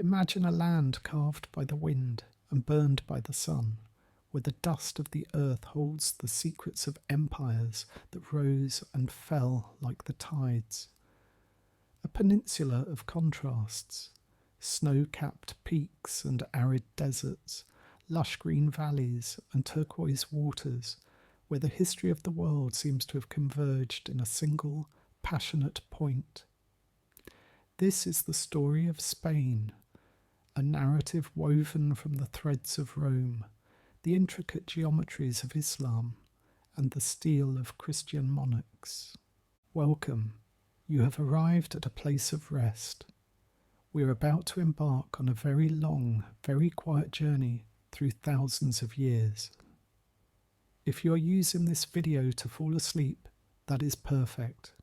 Imagine a land carved by the wind and burned by the sun, where the dust of the earth holds the secrets of empires that rose and fell like the tides. A peninsula of contrasts, snow-capped peaks and arid deserts, lush green valleys and turquoise waters, where the history of the world seems to have converged in a single, passionate point. This is the story of Spain, a narrative woven from the threads of Rome, the intricate geometries of Islam, and the steel of Christian monarchs. Welcome. You have arrived at a place of rest. We are about to embark on a very long, very quiet journey through thousands of years. If you are using this video to fall asleep, that is perfect.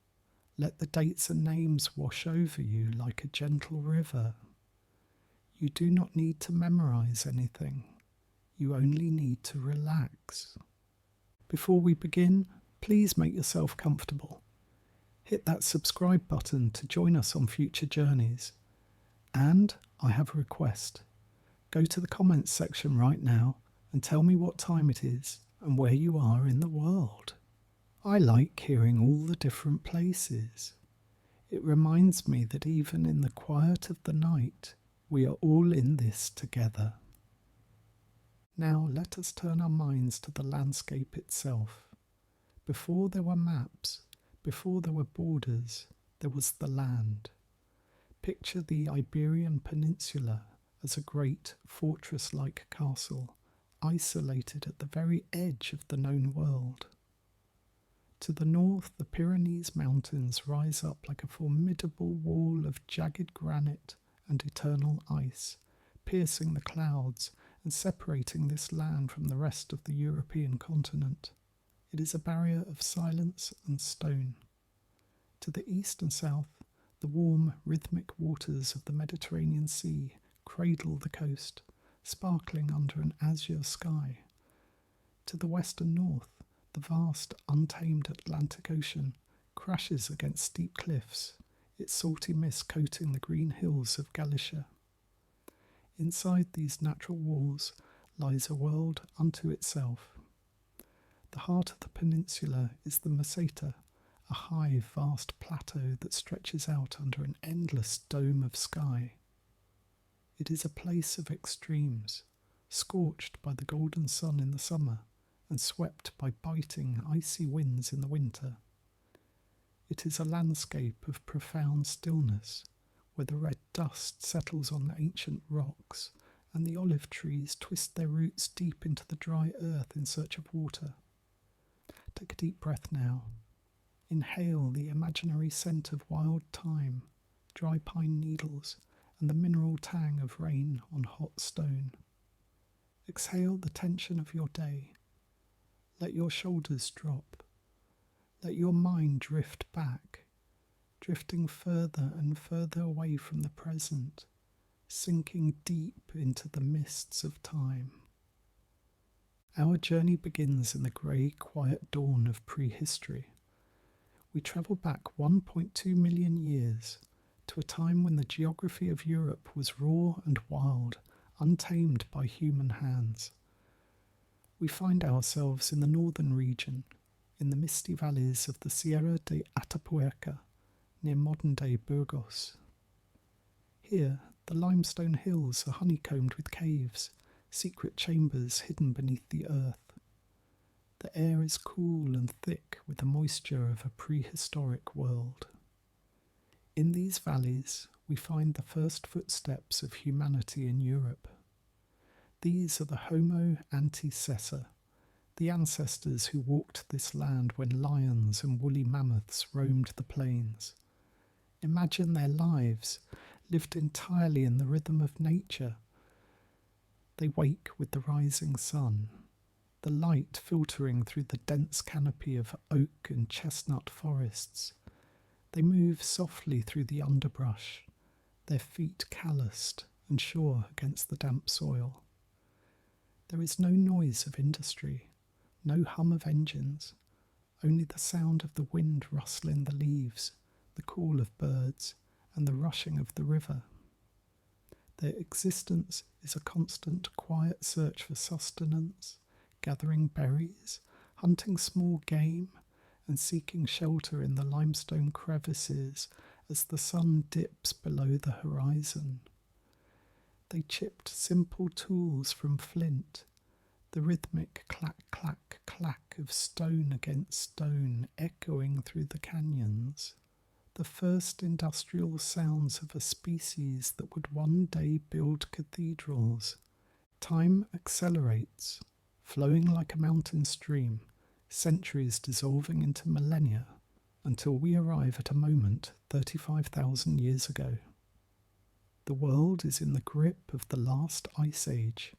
Let the dates and names wash over you like a gentle river. You do not need to memorize anything. You only need to relax. Before we begin, please make yourself comfortable. Hit that subscribe button to join us on future journeys. And I have a request. Go to the comments section right now and tell me what time it is and where you are in the world. I like hearing all the different places. It reminds me that even in the quiet of the night, we are all in this together. Now let us turn our minds to the landscape itself. Before there were maps, before there were borders, there was the land. Picture the Iberian Peninsula as a great fortress-like castle, isolated at the very edge of the known world. To the north, the Pyrenees Mountains rise up like a formidable wall of jagged granite and eternal ice, piercing the clouds and separating this land from the rest of the European continent. It is a barrier of silence and stone. To the east and south, the warm, rhythmic waters of the Mediterranean Sea cradle the coast, sparkling under an azure sky. To the west and north, the vast, untamed Atlantic Ocean crashes against steep cliffs, its salty mist coating the green hills of Galicia. Inside these natural walls lies a world unto itself. The heart of the peninsula is the Meseta, a high, vast plateau that stretches out under an endless dome of sky. It is a place of extremes, scorched by the golden sun in the summer and swept by biting, icy winds in the winter. It is a landscape of profound stillness, where the red dust settles on the ancient rocks and the olive trees twist their roots deep into the dry earth in search of water. Take a deep breath now. Inhale the imaginary scent of wild thyme, dry pine needles, and the mineral tang of rain on hot stone. Exhale the tension of your day. Let your shoulders drop. Let your mind drift back, drifting further and further away from the present, sinking deep into the mists of time. Our journey begins in the grey, quiet dawn of prehistory. We travel back 1.2 million years to a time when the geography of Europe was raw and wild, untamed by human hands. We find ourselves in the northern region, in the misty valleys of the Sierra de Atapuerca, near modern-day Burgos. Here, the limestone hills are honeycombed with caves, secret chambers hidden beneath the earth. The air is cool and thick with the moisture of a prehistoric world. In these valleys, we find the first footsteps of humanity in Europe. These are the Homo antecessor, the ancestors who walked this land when lions and woolly mammoths roamed the plains. Imagine their lives, lived entirely in the rhythm of nature. They wake with the rising sun, the light filtering through the dense canopy of oak and chestnut forests. They move softly through the underbrush, their feet calloused and sure against the damp soil. There is no noise of industry, no hum of engines, only the sound of the wind rustling the leaves, the call of birds, and the rushing of the river. Their existence is a constant, quiet search for sustenance, gathering berries, hunting small game, and seeking shelter in the limestone crevices as the sun dips below the horizon. They chipped simple tools from flint, the rhythmic clack, clack, clack of stone against stone echoing through the canyons, the first industrial sounds of a species that would one day build cathedrals. Time accelerates, flowing like a mountain stream, centuries dissolving into millennia, until we arrive at a moment 35,000 years ago. The world is in the grip of the last ice age.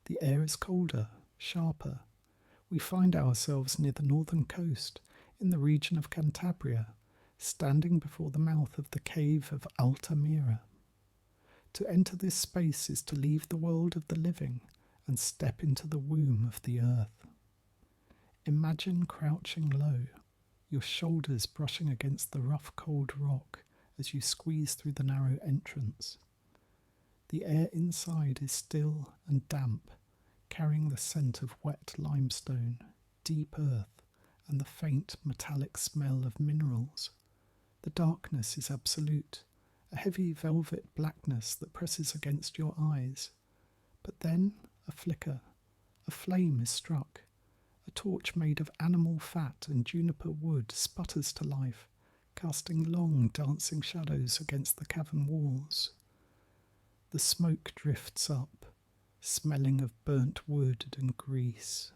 The air is colder, sharper. We find ourselves near the northern coast, in the region of Cantabria, standing before the mouth of the cave of Altamira. To enter this space is to leave the world of the living and step into the womb of the earth. Imagine crouching low, your shoulders brushing against the rough cold rock as you squeeze through the narrow entrance. The air inside is still and damp, carrying the scent of wet limestone, deep earth, and the faint metallic smell of minerals. The darkness is absolute, a heavy velvet blackness that presses against your eyes. But then a flicker, a flame is struck. A torch made of animal fat and juniper wood sputters to life, casting long dancing shadows against the cavern walls. The smoke drifts up, smelling of burnt wood and grease.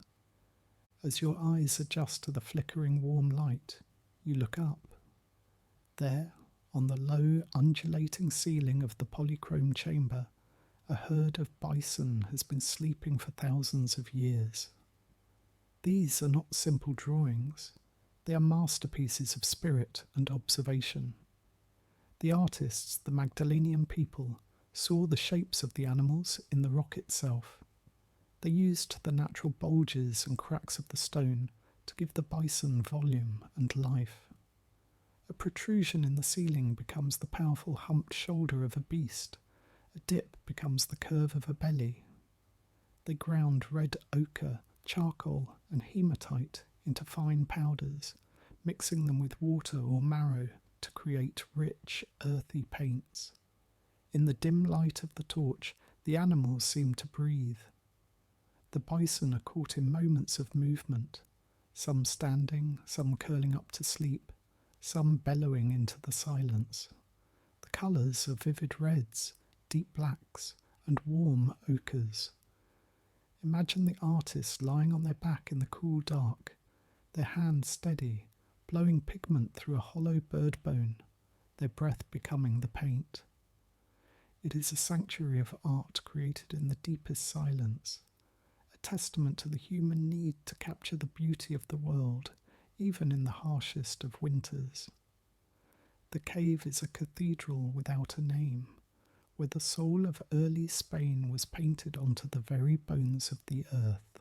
As your eyes adjust to the flickering warm light, you look up. There, on the low, undulating ceiling of the polychrome chamber, a herd of bison has been sleeping for thousands of years. These are not simple drawings. They are masterpieces of spirit and observation. The artists, the Magdalenian people, saw the shapes of the animals in the rock itself. They used the natural bulges and cracks of the stone to give the bison volume and life. A protrusion in the ceiling becomes the powerful humped shoulder of a beast. A dip becomes the curve of a belly. They ground red ochre, charcoal, and hematite into fine powders, mixing them with water or marrow to create rich, earthy paints. In the dim light of the torch, the animals seem to breathe. The bison are caught in moments of movement, some standing, some curling up to sleep, some bellowing into the silence. The colours are vivid reds, deep blacks, and warm ochres. Imagine the artists lying on their back in the cool dark, their hands steady, blowing pigment through a hollow bird bone, their breath becoming the paint. It is a sanctuary of art created in the deepest silence, a testament to the human need to capture the beauty of the world, even in the harshest of winters. The cave is a cathedral without a name, where the soul of early Spain was painted onto the very bones of the earth.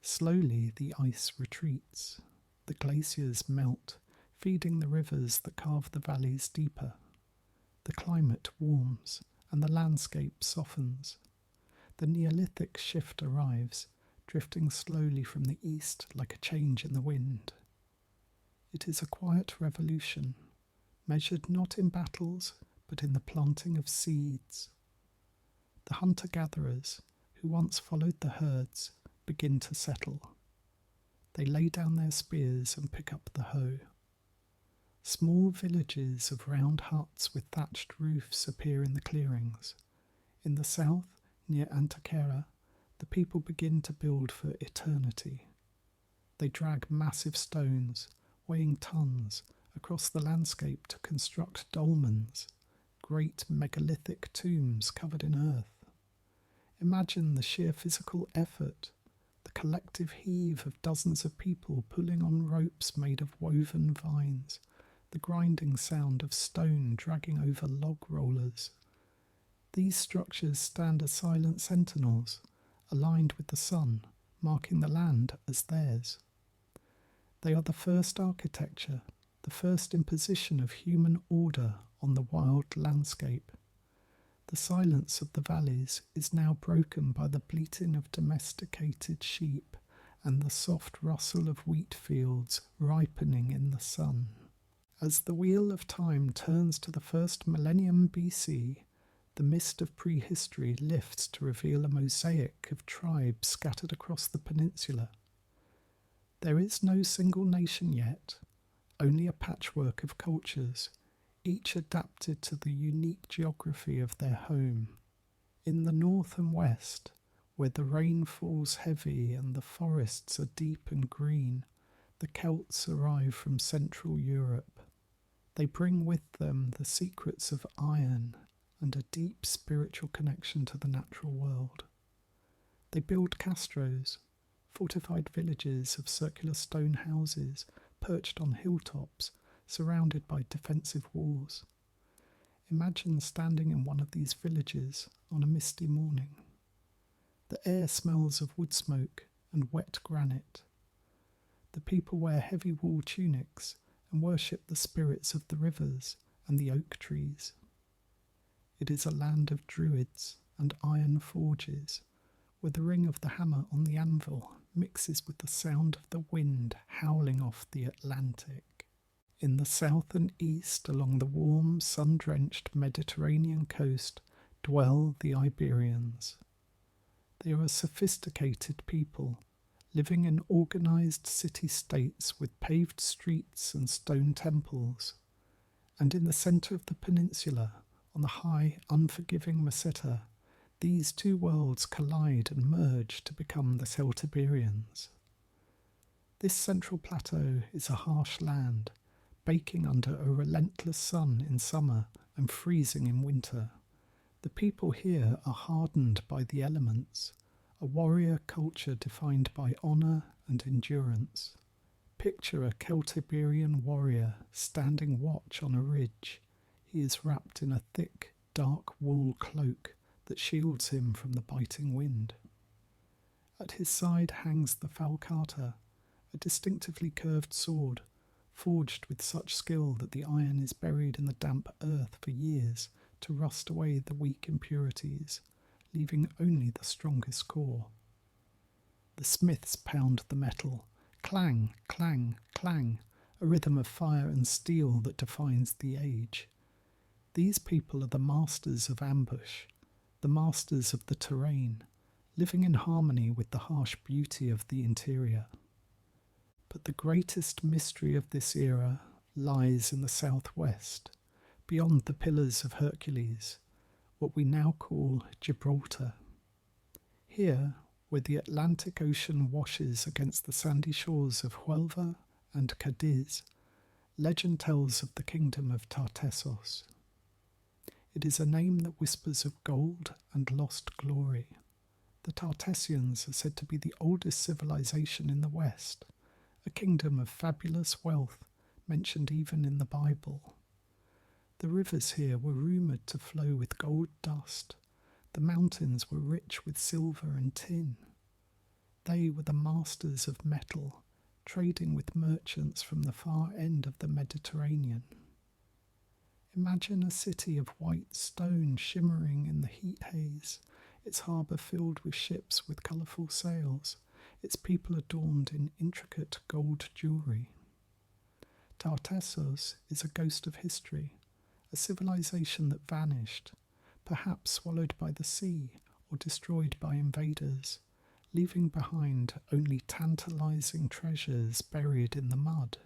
Slowly the ice retreats. The glaciers melt, feeding the rivers that carve the valleys deeper. The climate warms, and the landscape softens. The Neolithic shift arrives, drifting slowly from the east like a change in the wind. It is a quiet revolution, measured not in battles, but in the planting of seeds. The hunter-gatherers, who once followed the herds, begin to settle. They lay down their spears and pick up the hoe. Small villages of round huts with thatched roofs appear in the clearings. In the south, near Antequera, the people begin to build for eternity. They drag massive stones, weighing tons, across the landscape to construct dolmens, great megalithic tombs covered in earth. Imagine the sheer physical effort, the collective heave of dozens of people pulling on ropes made of woven vines, the grinding sound of stone dragging over log rollers. These structures stand as silent sentinels, aligned with the sun, marking the land as theirs. They are the first architecture, the first imposition of human order on the wild landscape. The silence of the valleys is now broken by the bleating of domesticated sheep and the soft rustle of wheat fields ripening in the sun. As the wheel of time turns to the first millennium BC, the mist of prehistory lifts to reveal a mosaic of tribes scattered across the peninsula. There is no single nation yet, only a patchwork of cultures, each adapted to the unique geography of their home. In the north and west, where the rain falls heavy and the forests are deep and green, the Celts arrive from Central Europe. They bring with them the secrets of iron and a deep spiritual connection to the natural world. They build castros, fortified villages of circular stone houses perched on hilltops, surrounded by defensive walls. Imagine standing in one of these villages on a misty morning. The air smells of wood smoke and wet granite. The people wear heavy wool tunics and worship the spirits of the rivers and the oak trees. It is a land of druids and iron forges, where the ring of the hammer on the anvil mixes with the sound of the wind howling off the Atlantic. In the south and east, along the warm, sun-drenched Mediterranean coast, dwell the Iberians. They are a sophisticated people, living in organised city-states with paved streets and stone temples. And in the centre of the peninsula, on the high, unforgiving Meseta, these two worlds collide and merge to become the Celtiberians. This central plateau is a harsh land, baking under a relentless sun in summer and freezing in winter. The people here are hardened by the elements, a warrior culture defined by honour and endurance. Picture a Celtiberian warrior standing watch on a ridge. He is wrapped in a thick, dark wool cloak that shields him from the biting wind. At his side hangs the falcata, a distinctively curved sword, forged with such skill that the iron is buried in the damp earth for years to rust away the weak impurities, leaving only the strongest core. The smiths pound the metal, clang, clang, clang, a rhythm of fire and steel that defines the age. These people are the masters of ambush, the masters of the terrain, living in harmony with the harsh beauty of the interior. But the greatest mystery of this era lies in the southwest, beyond the Pillars of Hercules, what we now call Gibraltar. Here, where the Atlantic Ocean washes against the sandy shores of Huelva and Cadiz, legend tells of the kingdom of Tartessos. It is a name that whispers of gold and lost glory. The Tartessians are said to be the oldest civilization in the West, a kingdom of fabulous wealth mentioned even in the Bible. The rivers here were rumoured to flow with gold dust. The mountains were rich with silver and tin. They were the masters of metal, trading with merchants from the far end of the Mediterranean. Imagine a city of white stone shimmering in the heat haze, its harbour filled with ships with colourful sails, its people adorned in intricate gold jewellery. Tartessos is a ghost of history, a civilization that vanished, perhaps swallowed by the sea or destroyed by invaders, leaving behind only tantalizing treasures buried in the mud,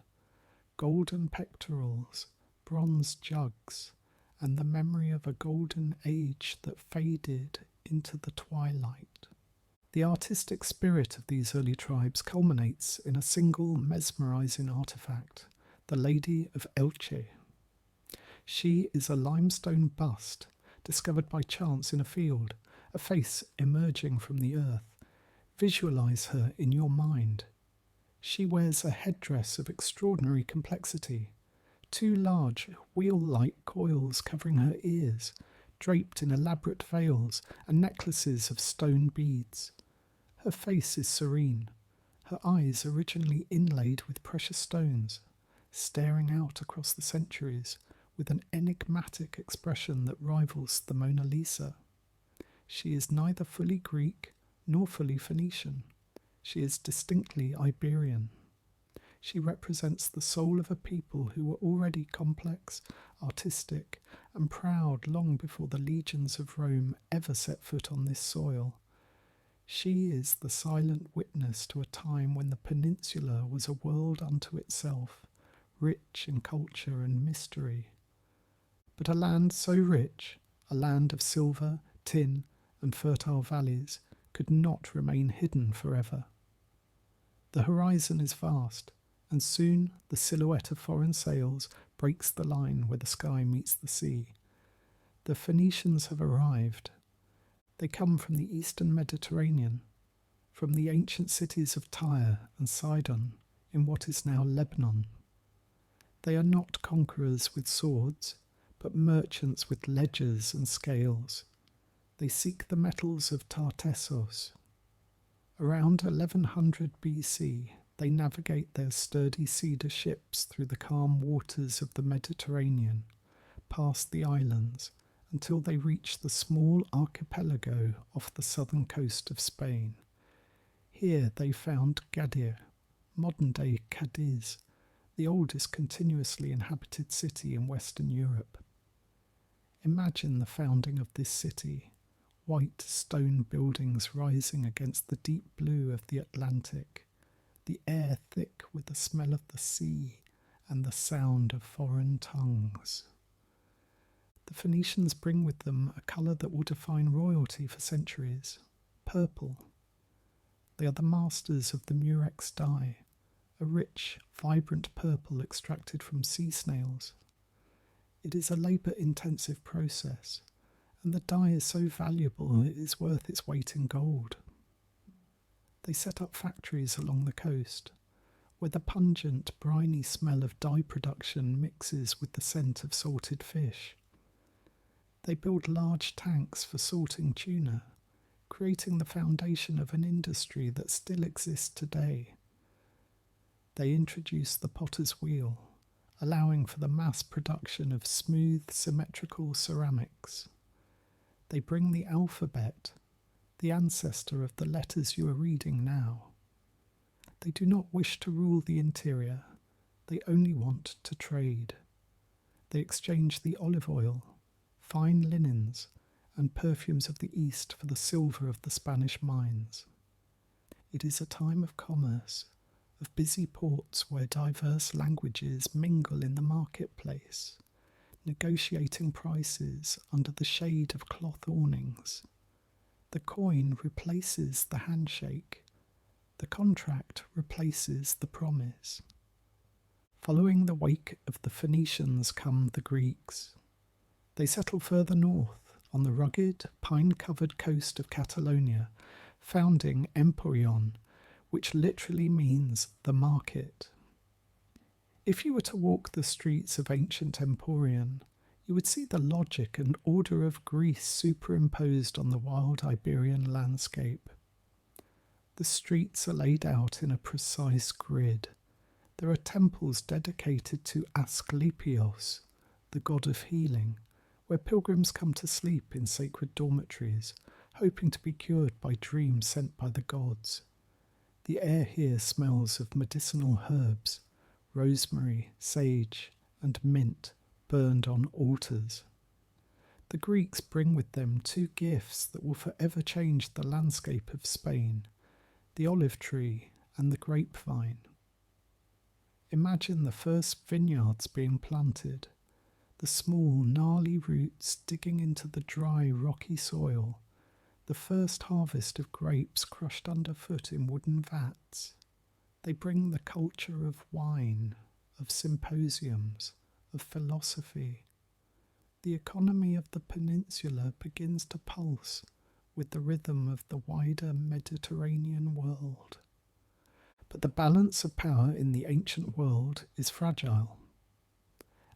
golden pectorals, bronze jugs, and the memory of a golden age that faded into the twilight. The artistic spirit of these early tribes culminates in a single mesmerizing artifact, the Lady of Elche. She is a limestone bust discovered by chance in a field, a face emerging from the earth. Visualize her in your mind. She wears a headdress of extraordinary complexity, two large wheel-like coils covering her ears, draped in elaborate veils and necklaces of stone beads. Her face is serene, her eyes originally inlaid with precious stones, staring out across the centuries with an enigmatic expression that rivals the Mona Lisa. She is neither fully Greek nor fully Phoenician. She is distinctly Iberian. She represents the soul of a people who were already complex, artistic, and proud long before the legions of Rome ever set foot on this soil. She is the silent witness to a time when the peninsula was a world unto itself, rich in culture and mystery. But a land so rich, a land of silver, tin, and fertile valleys, could not remain hidden forever. The horizon is vast, and soon the silhouette of foreign sails breaks the line where the sky meets the sea. The Phoenicians have arrived. They come from the eastern Mediterranean, from the ancient cities of Tyre and Sidon in what is now Lebanon. They are not conquerors with swords, but merchants with ledgers and scales. They seek the metals of Tartessos. Around 1100 BC, they navigate their sturdy cedar ships through the calm waters of the Mediterranean, past the islands, until they reach the small archipelago off the southern coast of Spain. Here they found Gadir, modern-day Cadiz, the oldest continuously inhabited city in Western Europe. Imagine the founding of this city, white stone buildings rising against the deep blue of the Atlantic, the air thick with the smell of the sea and the sound of foreign tongues. The Phoenicians bring with them a colour that will define royalty for centuries, purple. They are the masters of the murex dye, a rich, vibrant purple extracted from sea snails. It is a labour-intensive process, and the dye is so valuable it is worth its weight in gold. They set up factories along the coast, where the pungent, briny smell of dye production mixes with the scent of salted fish. They build large tanks for salting tuna, creating the foundation of an industry that still exists today. They introduce the potter's wheel, allowing for the mass production of smooth, symmetrical ceramics. They bring the alphabet, the ancestor of the letters you are reading now. They do not wish to rule the interior, they only want to trade. They exchange the olive oil, fine linens, and perfumes of the East for the silver of the Spanish mines. It is a time of commerce, of busy ports where diverse languages mingle in the marketplace, negotiating prices under the shade of cloth awnings. The coin replaces the handshake. The contract replaces the promise. Following the wake of the Phoenicians come the Greeks. They settle further north, on the rugged, pine-covered coast of Catalonia, founding Emporion, which literally means the market. If you were to walk the streets of ancient Emporion, you would see the logic and order of Greece superimposed on the wild Iberian landscape. The streets are laid out in a precise grid. There are temples dedicated to Asclepios, the god of healing, where pilgrims come to sleep in sacred dormitories, hoping to be cured by dreams sent by the gods. The air here smells of medicinal herbs, rosemary, sage, and mint burned on altars. The Greeks bring with them two gifts that will forever change the landscape of Spain, the olive tree and the grapevine. Imagine the first vineyards being planted, the small, gnarly roots digging into the dry, rocky soil, the first harvest of grapes crushed underfoot in wooden vats. They bring the culture of wine, of symposiums, of philosophy. The economy of the peninsula begins to pulse with the rhythm of the wider Mediterranean world. But the balance of power in the ancient world is fragile.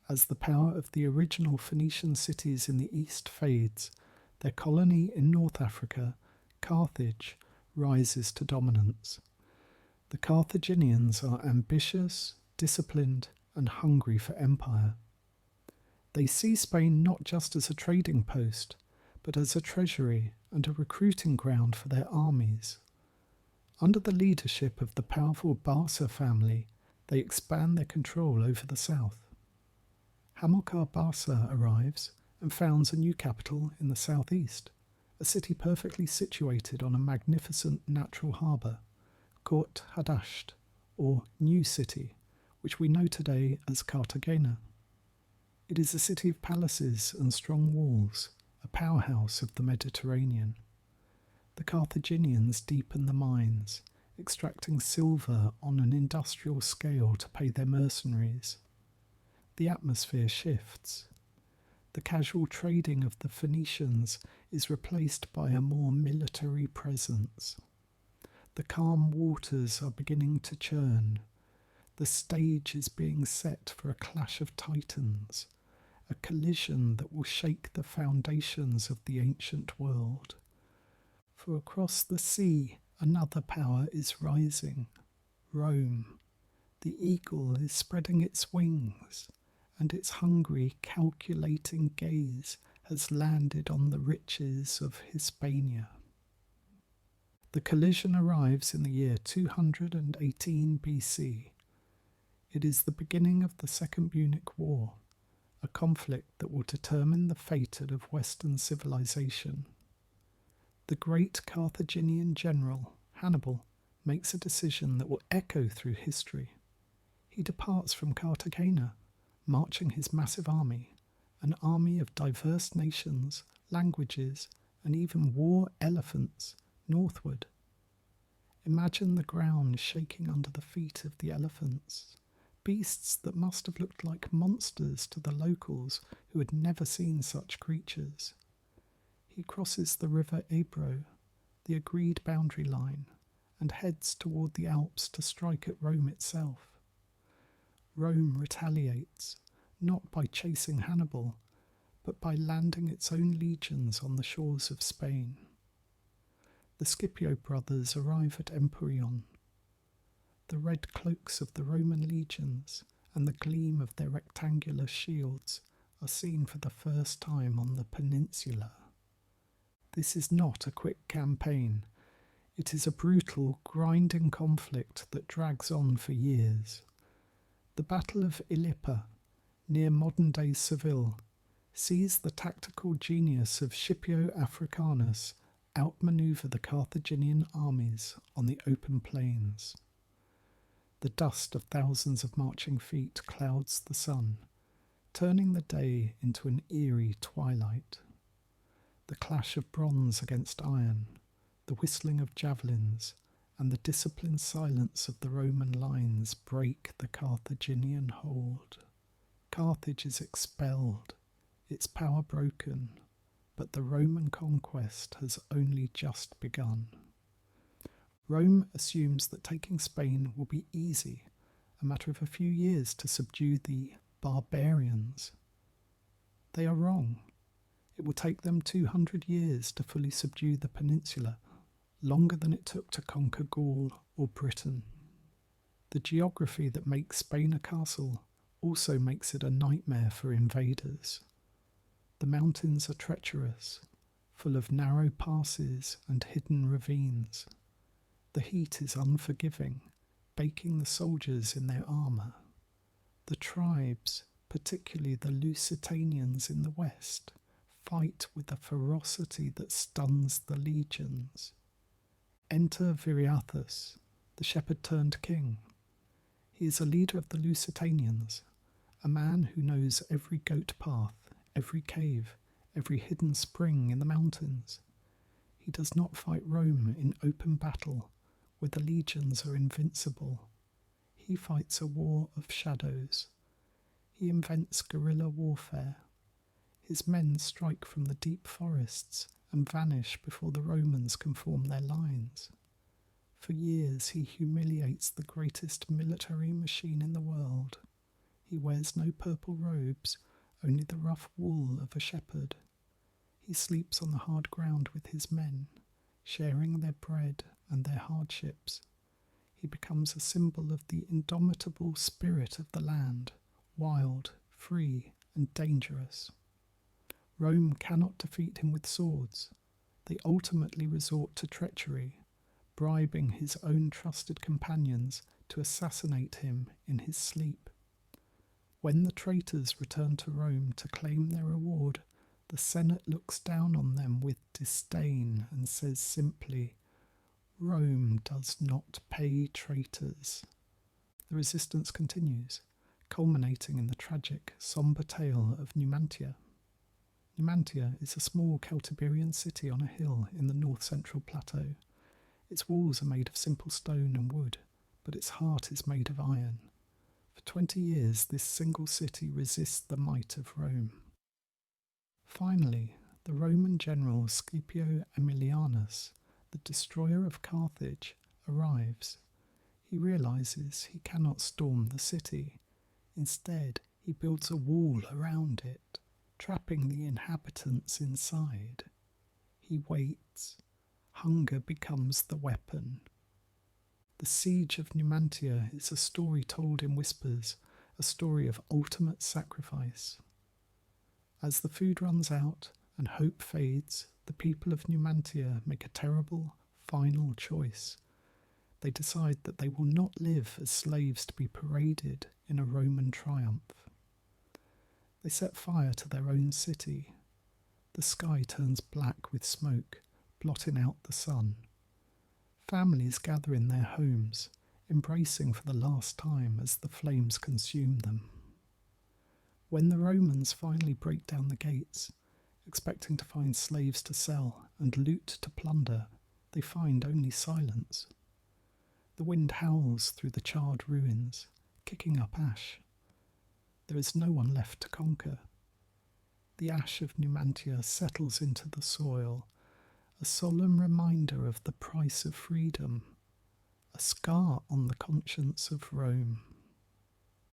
As the power of the original Phoenician cities in the east fades, their colony in North Africa, Carthage, rises to dominance. The Carthaginians are ambitious, disciplined, and hungry for empire. They see Spain not just as a trading post, but as a treasury and a recruiting ground for their armies. Under the leadership of the powerful Barca family, they expand their control over the south. Hamilcar Barca arrives and founds a new capital in the southeast, a city perfectly situated on a magnificent natural harbour, Cort Hadasht, or New City, which we know today as Cartagena. It is a city of palaces and strong walls, a powerhouse of the Mediterranean. The Carthaginians deepen the mines, extracting silver on an industrial scale to pay their mercenaries. The atmosphere shifts. The casual trading of the Phoenicians is replaced by a more military presence. The calm waters are beginning to churn. The stage is being set for a clash of titans, a collision that will shake the foundations of the ancient world. For across the sea, another power is rising, Rome. The eagle is spreading its wings, and its hungry, calculating gaze has landed on the riches of Hispania. The collision arrives in the year 218 BC. It is the beginning of the Second Punic War, a conflict that will determine the fate of Western civilization. The great Carthaginian general, Hannibal, makes a decision that will echo through history. He departs from Cartagena, marching his massive army, an army of diverse nations, languages, and even war elephants, northward. Imagine the ground shaking under the feet of the elephants, beasts that must have looked like monsters to the locals who had never seen such creatures. He crosses the river Ebro, the agreed boundary line, and heads toward the Alps to strike at Rome itself. Rome retaliates, not by chasing Hannibal, but by landing its own legions on the shores of Spain. The Scipio brothers arrive at Emporion. The red cloaks of the Roman legions and the gleam of their rectangular shields are seen for the first time on the peninsula. This is not a quick campaign. It is a brutal, grinding conflict that drags on for years. The Battle of Ilipa, near modern-day Seville, sees the tactical genius of Scipio Africanus outmaneuver the Carthaginian armies on the open plains. The dust of thousands of marching feet clouds the sun, turning the day into an eerie twilight. The clash of bronze against iron, the whistling of javelins, and the disciplined silence of the Roman lines break the Carthaginian hold. Carthage is expelled, its power broken, but the Roman conquest has only just begun. Rome assumes that taking Spain will be easy, a matter of a few years to subdue the barbarians. They are wrong. It will take them 200 years to fully subdue the peninsula, longer than it took to conquer Gaul or Britain. The geography that makes Spain a castle also makes it a nightmare for invaders. The mountains are treacherous, full of narrow passes and hidden ravines. The heat is unforgiving, baking the soldiers in their armour. The tribes, particularly the Lusitanians in the west, fight with a ferocity that stuns the legions. Enter Viriathus, the shepherd-turned-king. He is a leader of the Lusitanians, a man who knows every goat path, every cave, every hidden spring in the mountains. He does not fight Rome in open battle, where the legions are invincible. He fights a war of shadows. He invents guerrilla warfare. His men strike from the deep forests and vanish before the Romans can form their lines. For years he humiliates the greatest military machine in the world. He wears no purple robes, only the rough wool of a shepherd. He sleeps on the hard ground with his men, sharing their bread and their hardships. He becomes a symbol of the indomitable spirit of the land, wild, free, and dangerous. Rome cannot defeat him with swords. They ultimately resort to treachery, bribing his own trusted companions to assassinate him in his sleep. When the traitors return to Rome to claim their reward, the Senate looks down on them with disdain and says simply, "Rome does not pay traitors." The resistance continues, culminating in the tragic, sombre tale of Numantia. Numantia is a small Celtiberian city on a hill in the north-central plateau. Its walls are made of simple stone and wood, but its heart is made of iron. For 20 years, this single city resists the might of Rome. Finally, the Roman general Scipio Aemilianus, the destroyer of Carthage, arrives. He realizes he cannot storm the city. Instead, he builds a wall around it, trapping the inhabitants inside. He waits. Hunger becomes the weapon. The siege of Numantia is a story told in whispers, a story of ultimate sacrifice. As the food runs out and hope fades, the people of Numantia make a terrible, final choice. They decide that they will not live as slaves to be paraded in a Roman triumph. They set fire to their own city. The sky turns black with smoke, blotting out the sun. Families gather in their homes, embracing for the last time as the flames consume them. When the Romans finally break down the gates, expecting to find slaves to sell and loot to plunder, they find only silence. The wind howls through the charred ruins, kicking up ash. There is no one left to conquer. The ash of Numantia settles into the soil, a solemn reminder of the price of freedom, a scar on the conscience of Rome.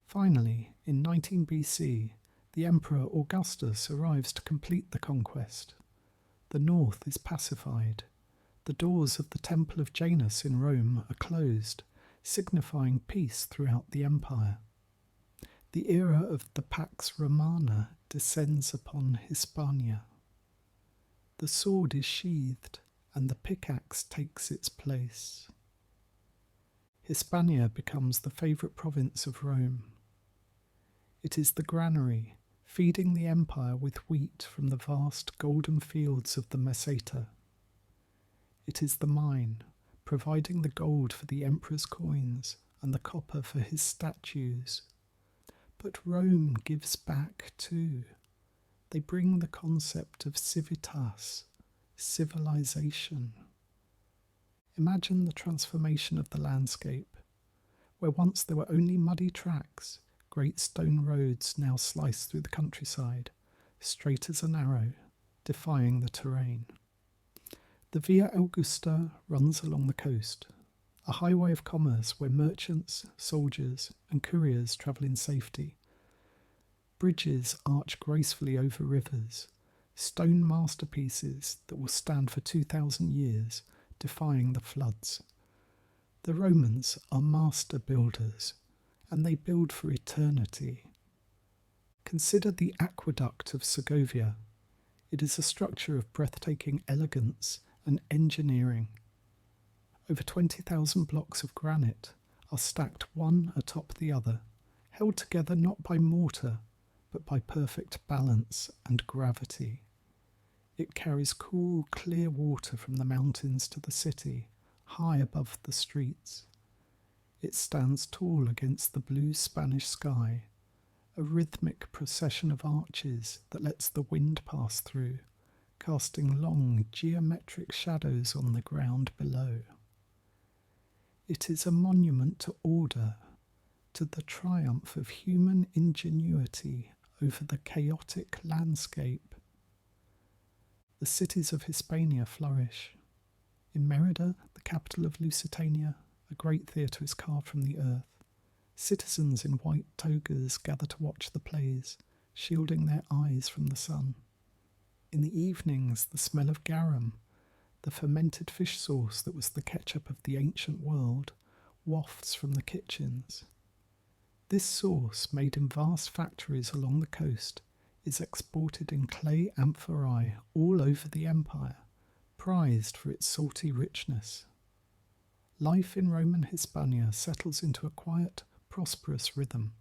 Finally, in 19 BC, the Emperor Augustus arrives to complete the conquest. The north is pacified. The doors of the Temple of Janus in Rome are closed, signifying peace throughout the empire. The era of the Pax Romana descends upon Hispania. The sword is sheathed, and the pickaxe takes its place. Hispania becomes the favourite province of Rome. It is the granary, feeding the empire with wheat from the vast golden fields of the Meseta. It is the mine, providing the gold for the emperor's coins and the copper for his statues. But Rome gives back too. They bring the concept of civitas, civilization. Imagine the transformation of the landscape. Where once there were only muddy tracks, great stone roads now slice through the countryside, straight as an arrow, defying the terrain. The Via Augusta runs along the coast, a highway of commerce where merchants, soldiers, and couriers travel in safety. Bridges arch gracefully over rivers, stone masterpieces that will stand for 2,000 years, defying the floods. The Romans are master builders, and they build for eternity. Consider the aqueduct of Segovia. It is a structure of breathtaking elegance and engineering. Over 20,000 blocks of granite are stacked one atop the other, held together not by mortar, but by perfect balance and gravity. It carries cool, clear water from the mountains to the city, high above the streets. It stands tall against the blue Spanish sky, a rhythmic procession of arches that lets the wind pass through, casting long, geometric shadows on the ground below. It is a monument to order, to the triumph of human ingenuity over the chaotic landscape. The cities of Hispania flourish. In Merida, the capital of Lusitania, a great theatre is carved from the earth. Citizens in white togas gather to watch the plays, shielding their eyes from the sun. In the evenings, the smell of garum, the fermented fish sauce that was the ketchup of the ancient world, wafts from the kitchens. This sauce, made in vast factories along the coast, is exported in clay amphorae all over the empire, prized for its salty richness. Life in Roman Hispania settles into a quiet, prosperous rhythm.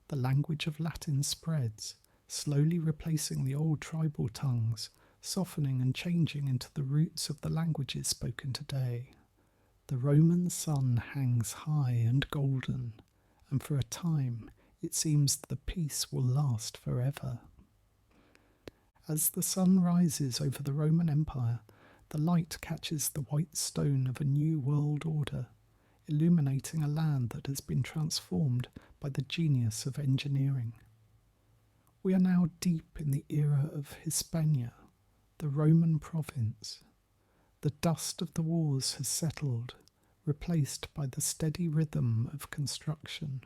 The language of Latin spreads, slowly replacing the old tribal tongues, softening and changing into the roots of the languages spoken today. The Roman sun hangs high and golden, and for a time it seems the peace will last forever. As the sun rises over the Roman Empire, the light catches the white stone of a new world order, illuminating a land that has been transformed by the genius of engineering. We are now deep in the era of Hispania, the Roman province. The dust of the wars has settled, replaced by the steady rhythm of construction.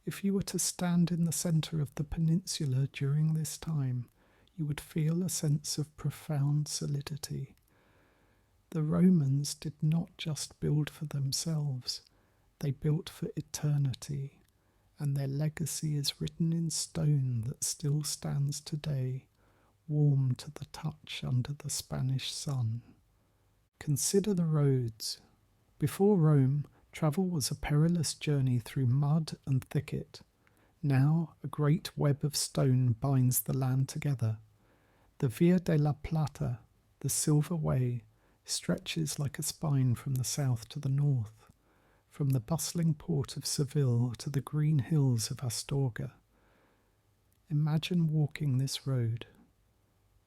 If you were to stand in the centre of the peninsula during this time, you would feel a sense of profound solidity. The Romans did not just build for themselves, they built for eternity, and their legacy is written in stone that still stands today, warm to the touch under the Spanish sun. Consider the roads. Before Rome, travel was a perilous journey through mud and thicket. Now a great web of stone binds the land together. The Via de la Plata, the Silver Way, stretches like a spine from the south to the north, from the bustling port of Seville to the green hills of Astorga. Imagine walking this road.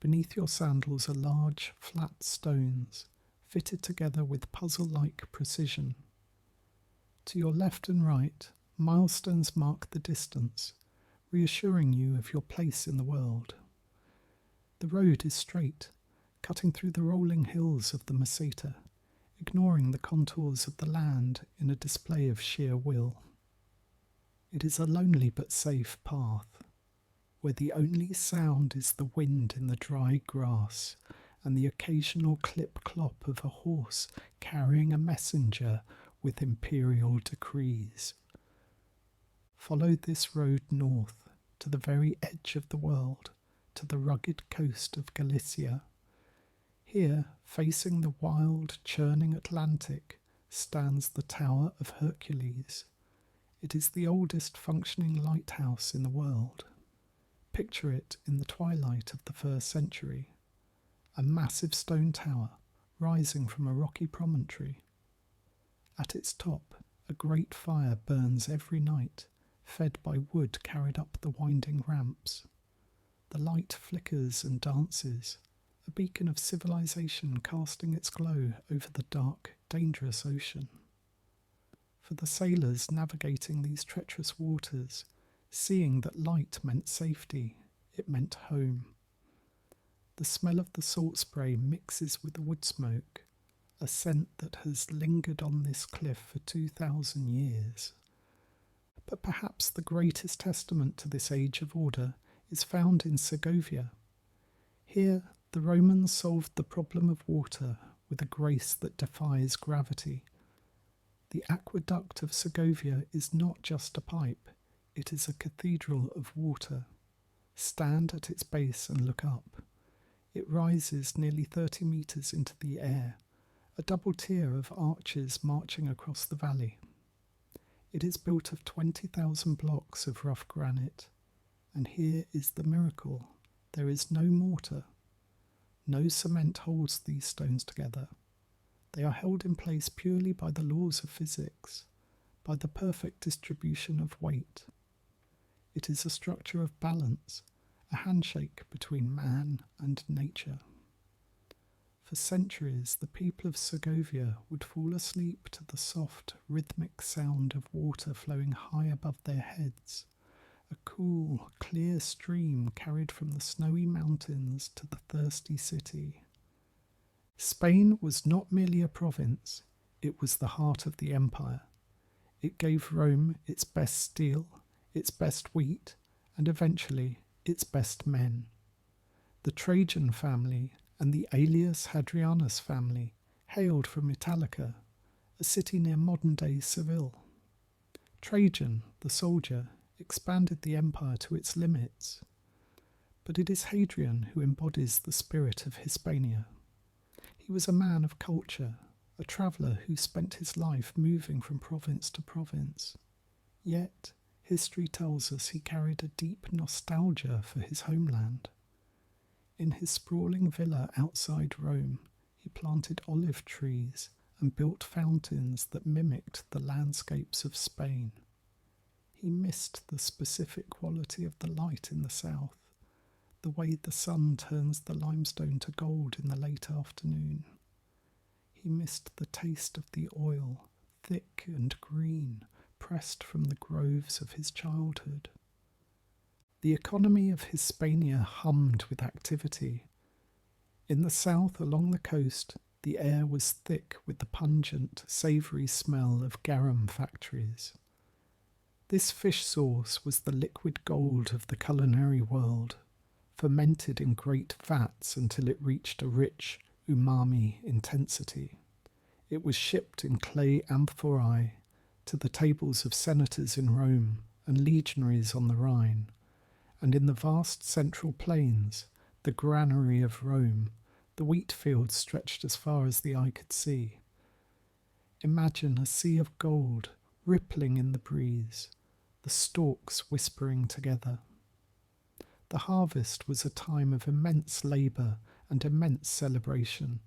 Beneath your sandals are large, flat stones, fitted together with puzzle-like precision. To your left and right, milestones mark the distance, reassuring you of your place in the world. The road is straight, cutting through the rolling hills of the Meseta, ignoring the contours of the land in a display of sheer will. It is a lonely but safe path, where the only sound is the wind in the dry grass and the occasional clip-clop of a horse carrying a messenger with imperial decrees. Follow this road north, to the very edge of the world, to the rugged coast of Galicia. Here, facing the wild, churning Atlantic, stands the Tower of Hercules. It is the oldest functioning lighthouse in the world. Picture it in the twilight of the 1st century. A massive stone tower rising from a rocky promontory. At its top, a great fire burns every night, fed by wood carried up the winding ramps. The light flickers and dances, a beacon of civilization casting its glow over the dark, dangerous ocean. For the sailors navigating these treacherous waters, seeing that light meant safety, it meant home. The smell of the salt spray mixes with the wood smoke, a scent that has lingered on this cliff for 2,000 years. But perhaps the greatest testament to this age of order is found in Segovia. Here, the Romans solved the problem of water with a grace that defies gravity. The aqueduct of Segovia is not just a pipe, it is a cathedral of water. Stand at its base and look up. It rises nearly 30 metres into the air, a double tier of arches marching across the valley. It is built of 20,000 blocks of rough granite, and here is the miracle. There is no mortar. No cement holds these stones together. They are held in place purely by the laws of physics, by the perfect distribution of weight. It is a structure of balance, a handshake between man and nature. For centuries, the people of Segovia would fall asleep to the soft, rhythmic sound of water flowing high above their heads, a cool, clear stream carried from the snowy mountains to the thirsty city. Spain was not merely a province, it was the heart of the empire. It gave Rome its best steel, its best wheat, and eventually its best men. The Trajan family and the Aelius Hadrianus family hailed from Italica, a city near modern-day Seville. Trajan, the soldier, expanded the empire to its limits, but it is Hadrian who embodies the spirit of Hispania. He was a man of culture, a traveller who spent his life moving from province to province. Yet, history tells us he carried a deep nostalgia for his homeland. In his sprawling villa outside Rome, he planted olive trees and built fountains that mimicked the landscapes of Spain. He missed the specific quality of the light in the south, the way the sun turns the limestone to gold in the late afternoon. He missed the taste of the oil, thick and green, pressed from the groves of his childhood. The economy of Hispania hummed with activity. In the south, along the coast, the air was thick with the pungent, savoury smell of garum factories. This fish sauce was the liquid gold of the culinary world, fermented in great vats until it reached a rich, umami intensity. It was shipped in clay amphorae to the tables of senators in Rome and legionaries on the Rhine, and in the vast central plains, the granary of Rome, the wheat fields stretched as far as the eye could see. Imagine a sea of gold rippling in the breeze, the stalks whispering together. The harvest was a time of immense labour and immense celebration,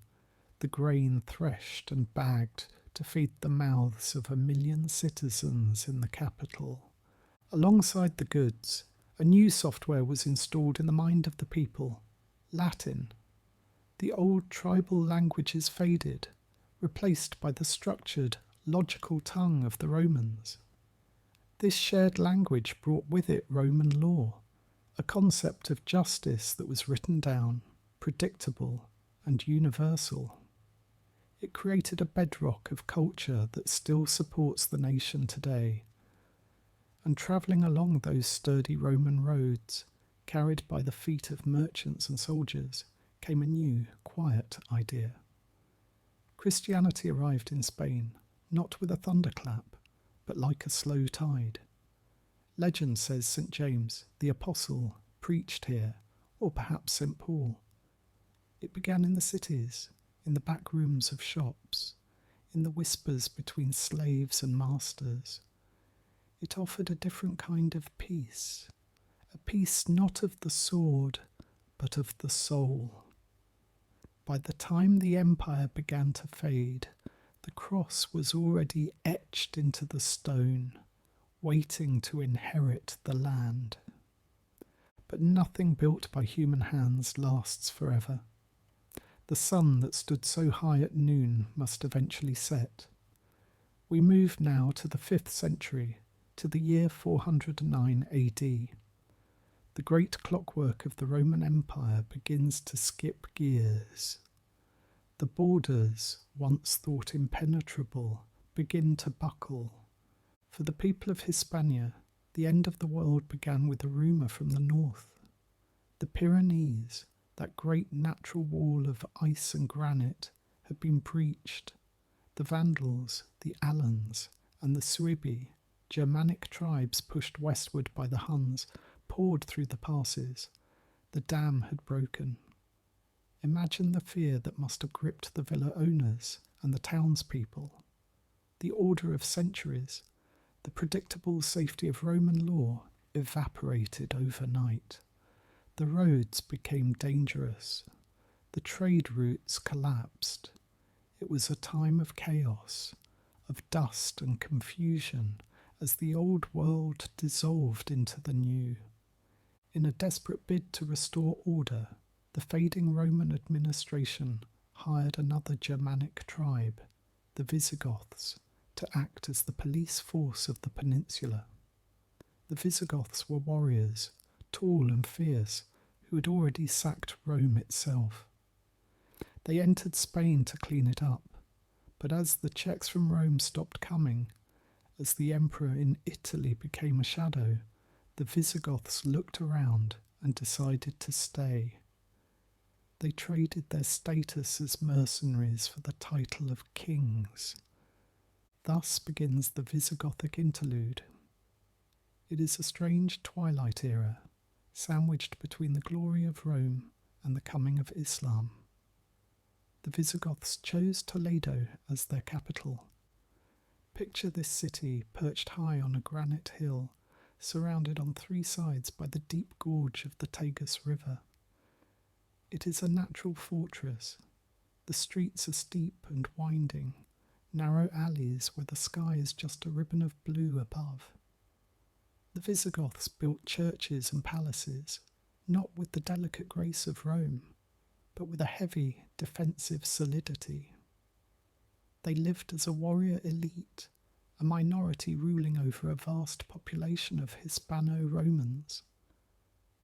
the grain threshed and bagged to feed the mouths of 1 million citizens in the capital. Alongside the goods, a new software was installed in the mind of the people, Latin. The old tribal languages faded, replaced by the structured, logical tongue of the Romans. This shared language brought with it Roman law, a concept of justice that was written down, predictable and universal. It created a bedrock of culture that still supports the nation today. And travelling along those sturdy Roman roads, carried by the feet of merchants and soldiers, came a new, quiet idea. Christianity arrived in Spain, not with a thunderclap, but like a slow tide. Legend says St. James, the Apostle, preached here, or perhaps St. Paul. It began in the cities, in the back rooms of shops, in the whispers between slaves and masters. It offered a different kind of peace, a peace not of the sword, but of the soul. By the time the empire began to fade, the cross was already etched into the stone, waiting to inherit the land. But nothing built by human hands lasts forever. The sun that stood so high at noon must eventually set. We move now to the 5th century, to the year 409 AD. The great clockwork of the Roman Empire begins to skip gears. The borders, once thought impenetrable, begin to buckle. For the people of Hispania, the end of the world began with a rumour from the north. The Pyrenees, that great natural wall of ice and granite, had been breached. The Vandals, the Alans, and the Suebi, Germanic tribes pushed westward by the Huns, poured through the passes. The dam had broken. Imagine the fear that must have gripped the villa owners and the townspeople. The order of centuries, the predictable safety of Roman law, evaporated overnight. The roads became dangerous. The trade routes collapsed. It was a time of chaos, of dust and confusion, as the old world dissolved into the new. In a desperate bid to restore order, the fading Roman administration hired another Germanic tribe, the Visigoths, to act as the police force of the peninsula. The Visigoths were warriors, tall and fierce, who had already sacked Rome itself. They entered Spain to clean it up, but as the checks from Rome stopped coming, as the emperor in Italy became a shadow, the Visigoths looked around and decided to stay. They traded their status as mercenaries for the title of kings. Thus begins the Visigothic interlude. It is a strange twilight era, sandwiched between the glory of Rome and the coming of Islam. The Visigoths chose Toledo as their capital. Picture this city perched high on a granite hill, surrounded on three sides by the deep gorge of the Tagus River. It is a natural fortress. The streets are steep and winding, narrow alleys where the sky is just a ribbon of blue above. The Visigoths built churches and palaces, not with the delicate grace of Rome, but with a heavy, defensive solidity. They lived as a warrior elite, a minority ruling over a vast population of Hispano-Romans.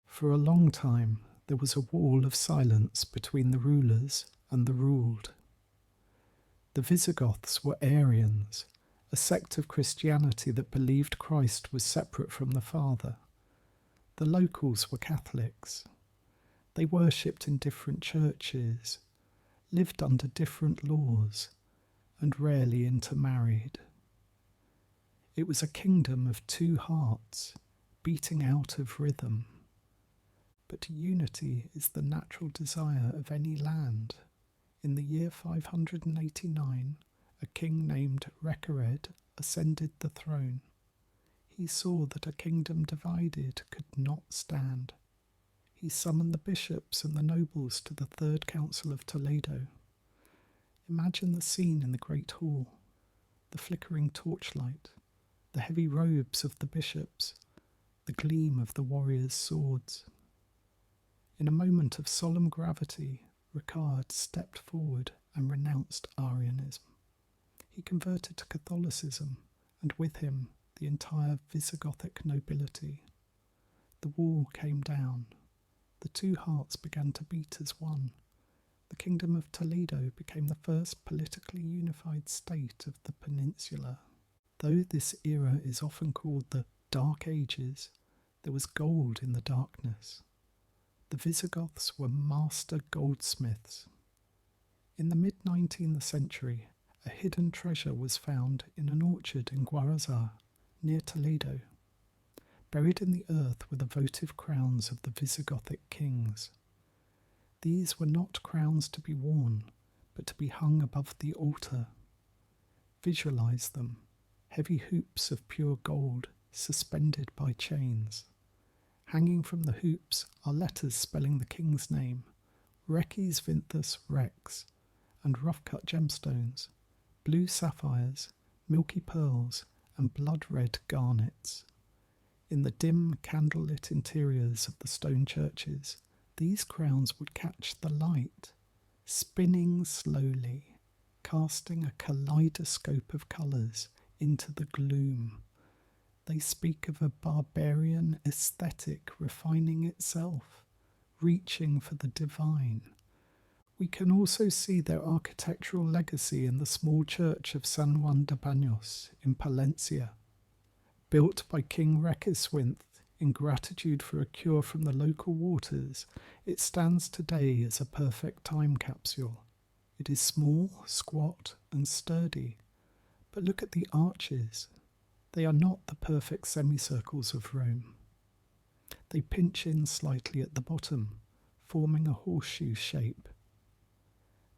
For a long time, there was a wall of silence between the rulers and the ruled. The Visigoths were Arians, a sect of Christianity that believed Christ was separate from the Father. The locals were Catholics. They worshipped in different churches, lived under different laws, and rarely intermarried. It was a kingdom of two hearts, beating out of rhythm. But unity is the natural desire of any land. In the year 589, a king named Recared ascended the throne. He saw that a kingdom divided could not stand. He summoned the bishops and the nobles to the Third Council of Toledo. Imagine the scene in the great hall, the flickering torchlight, the heavy robes of the bishops, the gleam of the warriors' swords. In a moment of solemn gravity, Recared stepped forward and renounced Arianism. He converted to Catholicism, and with him the entire Visigothic nobility. The wall came down. The two hearts began to beat as one. The Kingdom of Toledo became the first politically unified state of the peninsula. Though this era is often called the Dark Ages, there was gold in the darkness. The Visigoths were master goldsmiths. In the mid-19th century, a hidden treasure was found in an orchard in Guarazá, near Toledo. Buried in the earth were the votive crowns of the Visigothic kings. These were not crowns to be worn, but to be hung above the altar. Visualize them, heavy hoops of pure gold, suspended by chains. Hanging from the hoops are letters spelling the king's name, Rex Vinthus Rex, and rough-cut gemstones, blue sapphires, milky pearls, and blood-red garnets. In the dim, candlelit interiors of the stone churches, these crowns would catch the light, spinning slowly, casting a kaleidoscope of colours into the gloom. They speak of a barbarian aesthetic refining itself, reaching for the divine. We can also see their architectural legacy in the small church of San Juan de Baños in Palencia. Built by King Requeswinth in gratitude for a cure from the local waters, it stands today as a perfect time capsule. It is small, squat, and sturdy. But look at the arches. They are not the perfect semicircles of Rome. They pinch in slightly at the bottom, forming a horseshoe shape.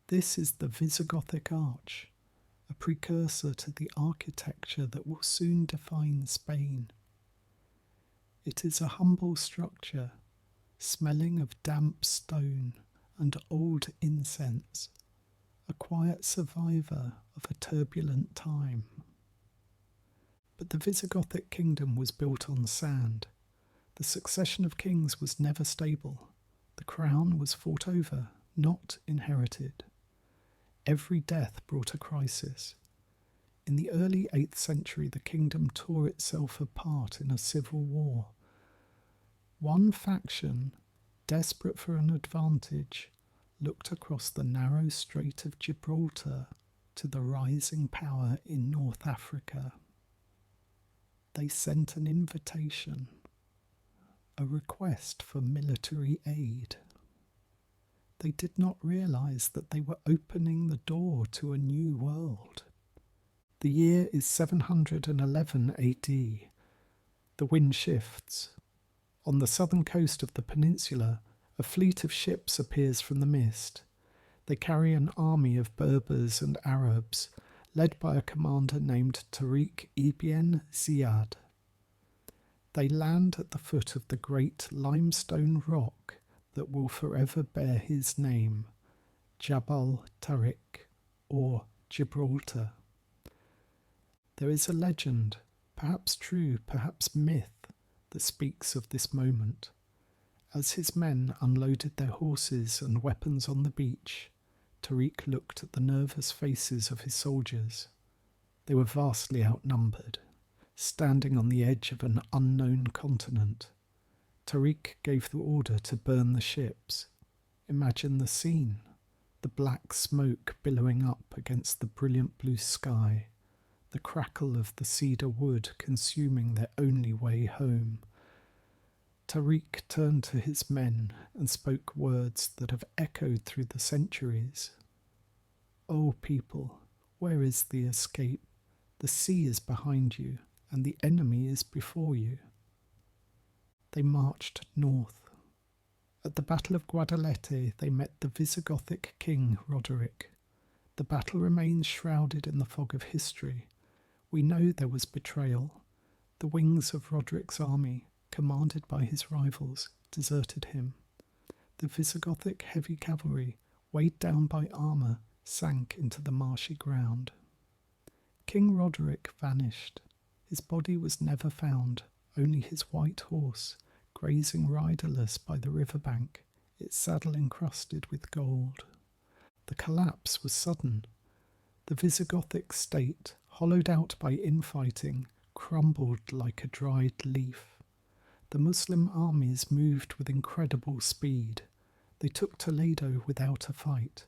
This is the Visigothic arch, a precursor to the architecture that will soon define Spain. It is a humble structure, smelling of damp stone and old incense, a quiet survivor of a turbulent time. But the Visigothic kingdom was built on sand. The succession of kings was never stable. The crown was fought over, not inherited. Every death brought a crisis. In the early 8th century, the kingdom tore itself apart in a civil war. One faction, desperate for an advantage, looked across the narrow Strait of Gibraltar to the rising power in North Africa. They sent an invitation, a request for military aid. They did not realize that they were opening the door to a new world. The year is 711 AD. The wind shifts. On the southern coast of the peninsula, a fleet of ships appears from the mist. They carry an army of Berbers and Arabs, led by a commander named Tariq ibn Ziyad. They land at the foot of the great limestone rock that will forever bear his name, Jabal Tariq, or Gibraltar. There is a legend, perhaps true, perhaps myth, that speaks of this moment. As his men unloaded their horses and weapons on the beach, Tariq looked at the nervous faces of his soldiers. They were vastly outnumbered, standing on the edge of an unknown continent. Tariq gave the order to burn the ships. Imagine the scene, the black smoke billowing up against the brilliant blue sky, the crackle of the cedar wood consuming their only way home. Tariq turned to his men and spoke words that have echoed through the centuries. "O people, where is the escape? The sea is behind you, and the enemy is before you." They marched north. At the Battle of Guadalete, they met the Visigothic king Roderick. The battle remains shrouded in the fog of history. We know there was betrayal. The wings of Roderick's army, commanded by his rivals, deserted him. The Visigothic heavy cavalry, weighed down by armour, sank into the marshy ground. King Roderick vanished. His body was never found, only his white horse, grazing riderless by the riverbank, its saddle encrusted with gold. The collapse was sudden. The Visigothic state, hollowed out by infighting, crumbled like a dried leaf. The Muslim armies moved with incredible speed. They took Toledo without a fight.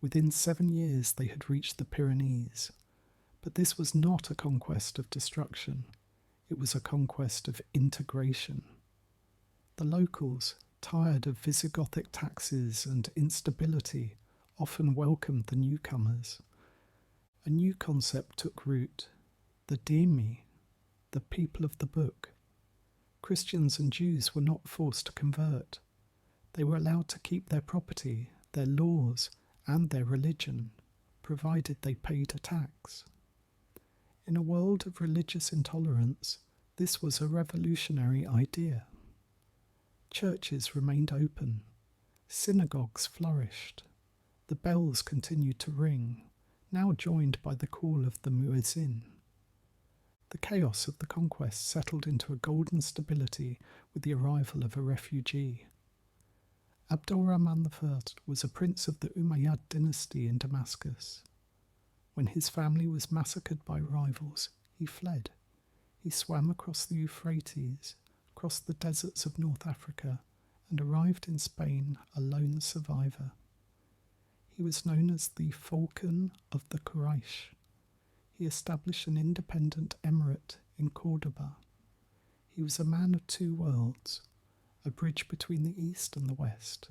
Within 7 years they had reached the Pyrenees. But this was not a conquest of destruction. It was a conquest of integration. The locals, tired of Visigothic taxes and instability, often welcomed the newcomers. A new concept took root, the dhimmi, the people of the book. Christians and Jews were not forced to convert. They were allowed to keep their property, their laws, and their religion, provided they paid a tax. In a world of religious intolerance, this was a revolutionary idea. Churches remained open. Synagogues flourished. The bells continued to ring, now joined by the call of the muezzin. The chaos of the conquest settled into a golden stability with the arrival of a refugee. Abdul-Rahman I was a prince of the Umayyad dynasty in Damascus. When his family was massacred by rivals, he fled. He swam across the Euphrates, crossed the deserts of North Africa, and arrived in Spain a lone survivor. He was known as the Falcon of the Quraysh. He established an independent emirate in Cordoba. He was a man of two worlds, a bridge between the East and the West.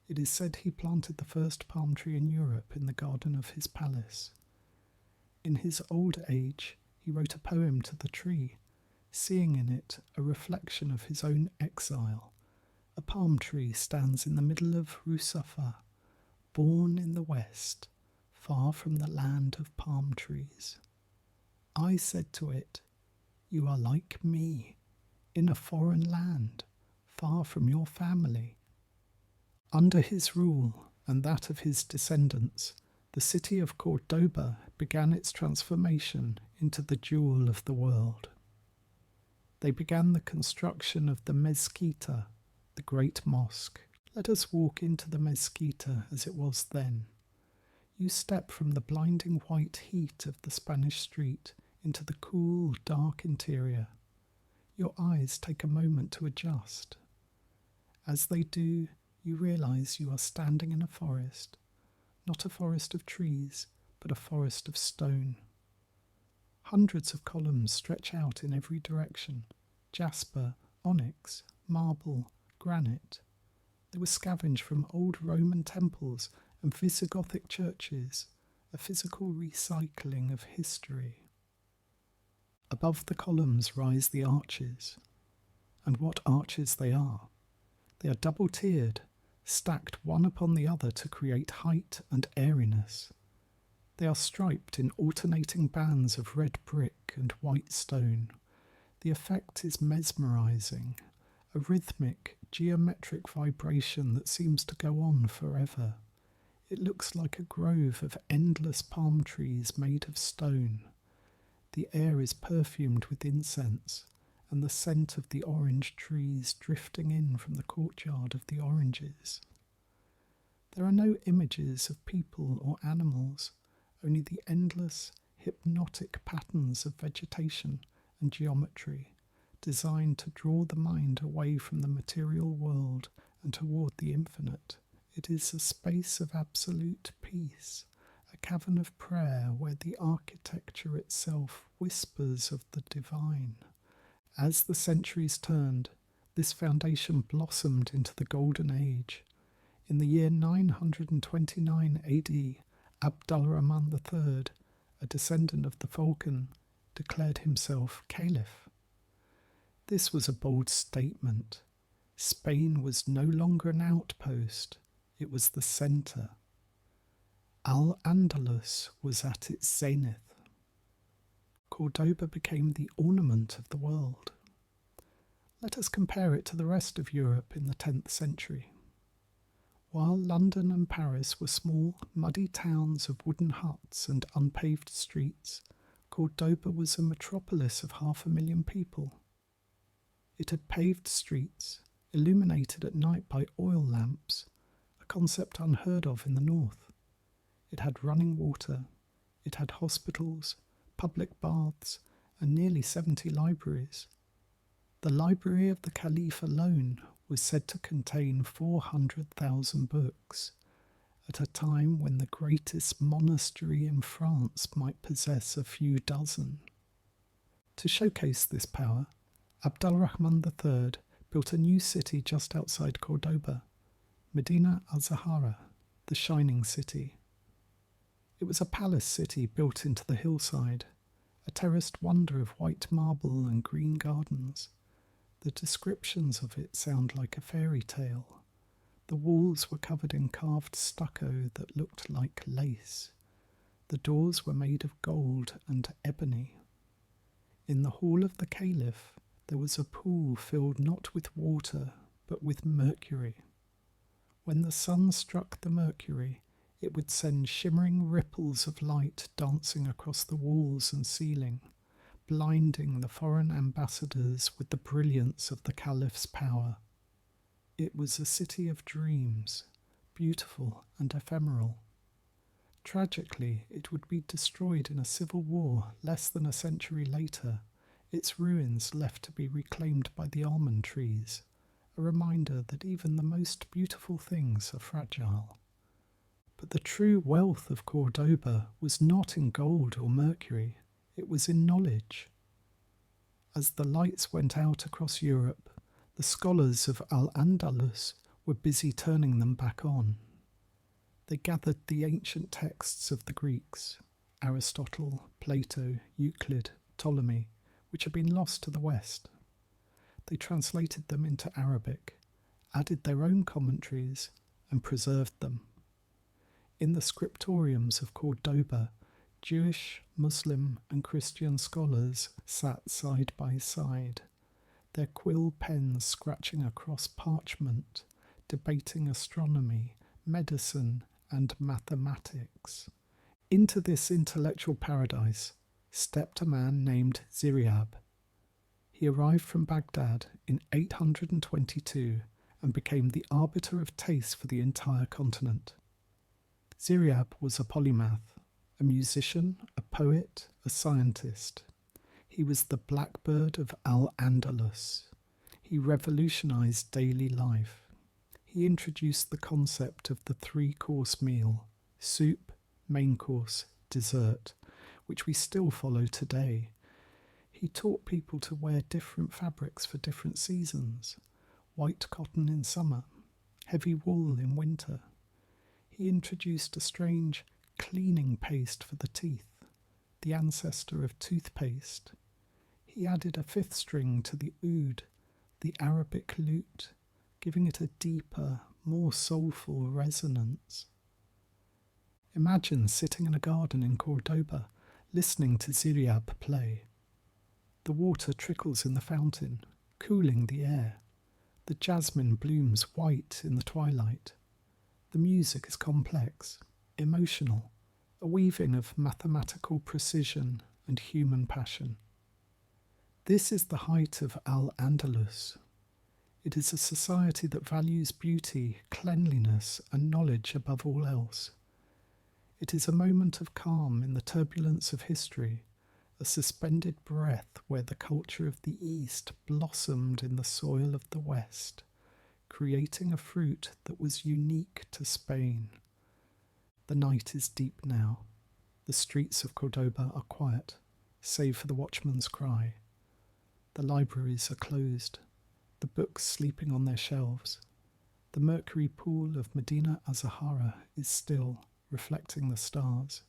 It is said he planted the first palm tree in Europe in the garden of his palace. In his old age, he wrote a poem to the tree, seeing in it a reflection of his own exile. A palm tree stands in the middle of Rusafa, born in the West, far from the land of palm trees. I said to it, "You are like me, in a foreign land, far from your family." Under his rule and that of his descendants, the city of Cordoba began its transformation into the jewel of the world. They began the construction of the Mezquita, the great mosque. Let us walk into the Mezquita as it was then. You step from the blinding white heat of the Spanish street into the cool, dark interior. Your eyes take a moment to adjust. As they do, you realize you are standing in a forest, not a forest of trees, but a forest of stone. Hundreds of columns stretch out in every direction, jasper, onyx, marble, granite. They were scavenged from old Roman temples and Visigothic churches, a physical recycling of history. Above the columns rise the arches, and what arches they are! They are double-tiered, stacked one upon the other to create height and airiness. They are striped in alternating bands of red brick and white stone. The effect is mesmerising, a rhythmic, geometric vibration that seems to go on forever. It looks like a grove of endless palm trees made of stone. The air is perfumed with incense, and the scent of the orange trees drifting in from the courtyard of the oranges. There are no images of people or animals, only the endless, hypnotic patterns of vegetation and geometry, designed to draw the mind away from the material world and toward the infinite. It is a space of absolute peace, a cavern of prayer where the architecture itself whispers of the divine. As the centuries turned, this foundation blossomed into the Golden Age. In the year 929 AD, Abdul-Rahman III, a descendant of the Falcon, declared himself caliph. This was a bold statement. Spain was no longer an outpost, it was the centre. Al-Andalus was at its zenith. Cordoba became the ornament of the world. Let us compare it to the rest of Europe in the 10th century. While London and Paris were small, muddy towns of wooden huts and unpaved streets, Cordoba was a metropolis of 500,000 people. It had paved streets, illuminated at night by oil lamps, a concept unheard of in the north. It had running water, it had hospitals, public baths, and nearly 70 libraries. The library of the Caliph alone was said to contain 400,000 books, at a time when the greatest monastery in France might possess a few dozen. To showcase this power, Abdul-Rahman III built a new city just outside Cordoba, Medina al-Zahara, the Shining City. It was a palace city built into the hillside, a terraced wonder of white marble and green gardens. The descriptions of it sound like a fairy tale. The walls were covered in carved stucco that looked like lace. The doors were made of gold and ebony. In the hall of the caliph, there was a pool filled not with water, but with mercury. When the sun struck the mercury, it would send shimmering ripples of light dancing across the walls and ceiling, blinding the foreign ambassadors with the brilliance of the caliph's power. It was a city of dreams, beautiful and ephemeral. Tragically, it would be destroyed in a civil war less than a century later, its ruins left to be reclaimed by the almond trees, a reminder that even the most beautiful things are fragile. But the true wealth of Cordoba was not in gold or mercury, it was in knowledge. As the lights went out across Europe, the scholars of Al-Andalus were busy turning them back on. They gathered the ancient texts of the Greeks, Aristotle, Plato, Euclid, Ptolemy, which had been lost to the West. They translated them into Arabic, added their own commentaries, and preserved them. In the scriptoriums of Cordoba, Jewish, Muslim, and Christian scholars sat side by side, their quill pens scratching across parchment, debating astronomy, medicine, and mathematics. Into this intellectual paradise stepped a man named Ziryab. He arrived from Baghdad in 822 and became the arbiter of taste for the entire continent. Ziryab was a polymath, a musician, a poet, a scientist. He was the blackbird of Al-Andalus. He revolutionized daily life. He introduced the concept of the three-course meal, soup, main course, dessert, which we still follow today. He taught people to wear different fabrics for different seasons, white cotton in summer, heavy wool in winter. He introduced a strange cleaning paste for the teeth, the ancestor of toothpaste. He added a fifth string to the oud, the Arabic lute, giving it a deeper, more soulful resonance. Imagine sitting in a garden in Cordoba, listening to Ziryab play. The water trickles in the fountain, cooling the air. The jasmine blooms white in the twilight. The music is complex, emotional, a weaving of mathematical precision and human passion. This is the height of Al-Andalus. It is a society that values beauty, cleanliness, and knowledge above all else. It is a moment of calm in the turbulence of history, a suspended breath where the culture of the East blossomed in the soil of the West, creating a fruit that was unique to Spain. The night is deep now. The streets of Cordoba are quiet, save for the watchman's cry. The libraries are closed, the books sleeping on their shelves. The mercury pool of Medina Azahara is still, reflecting the stars.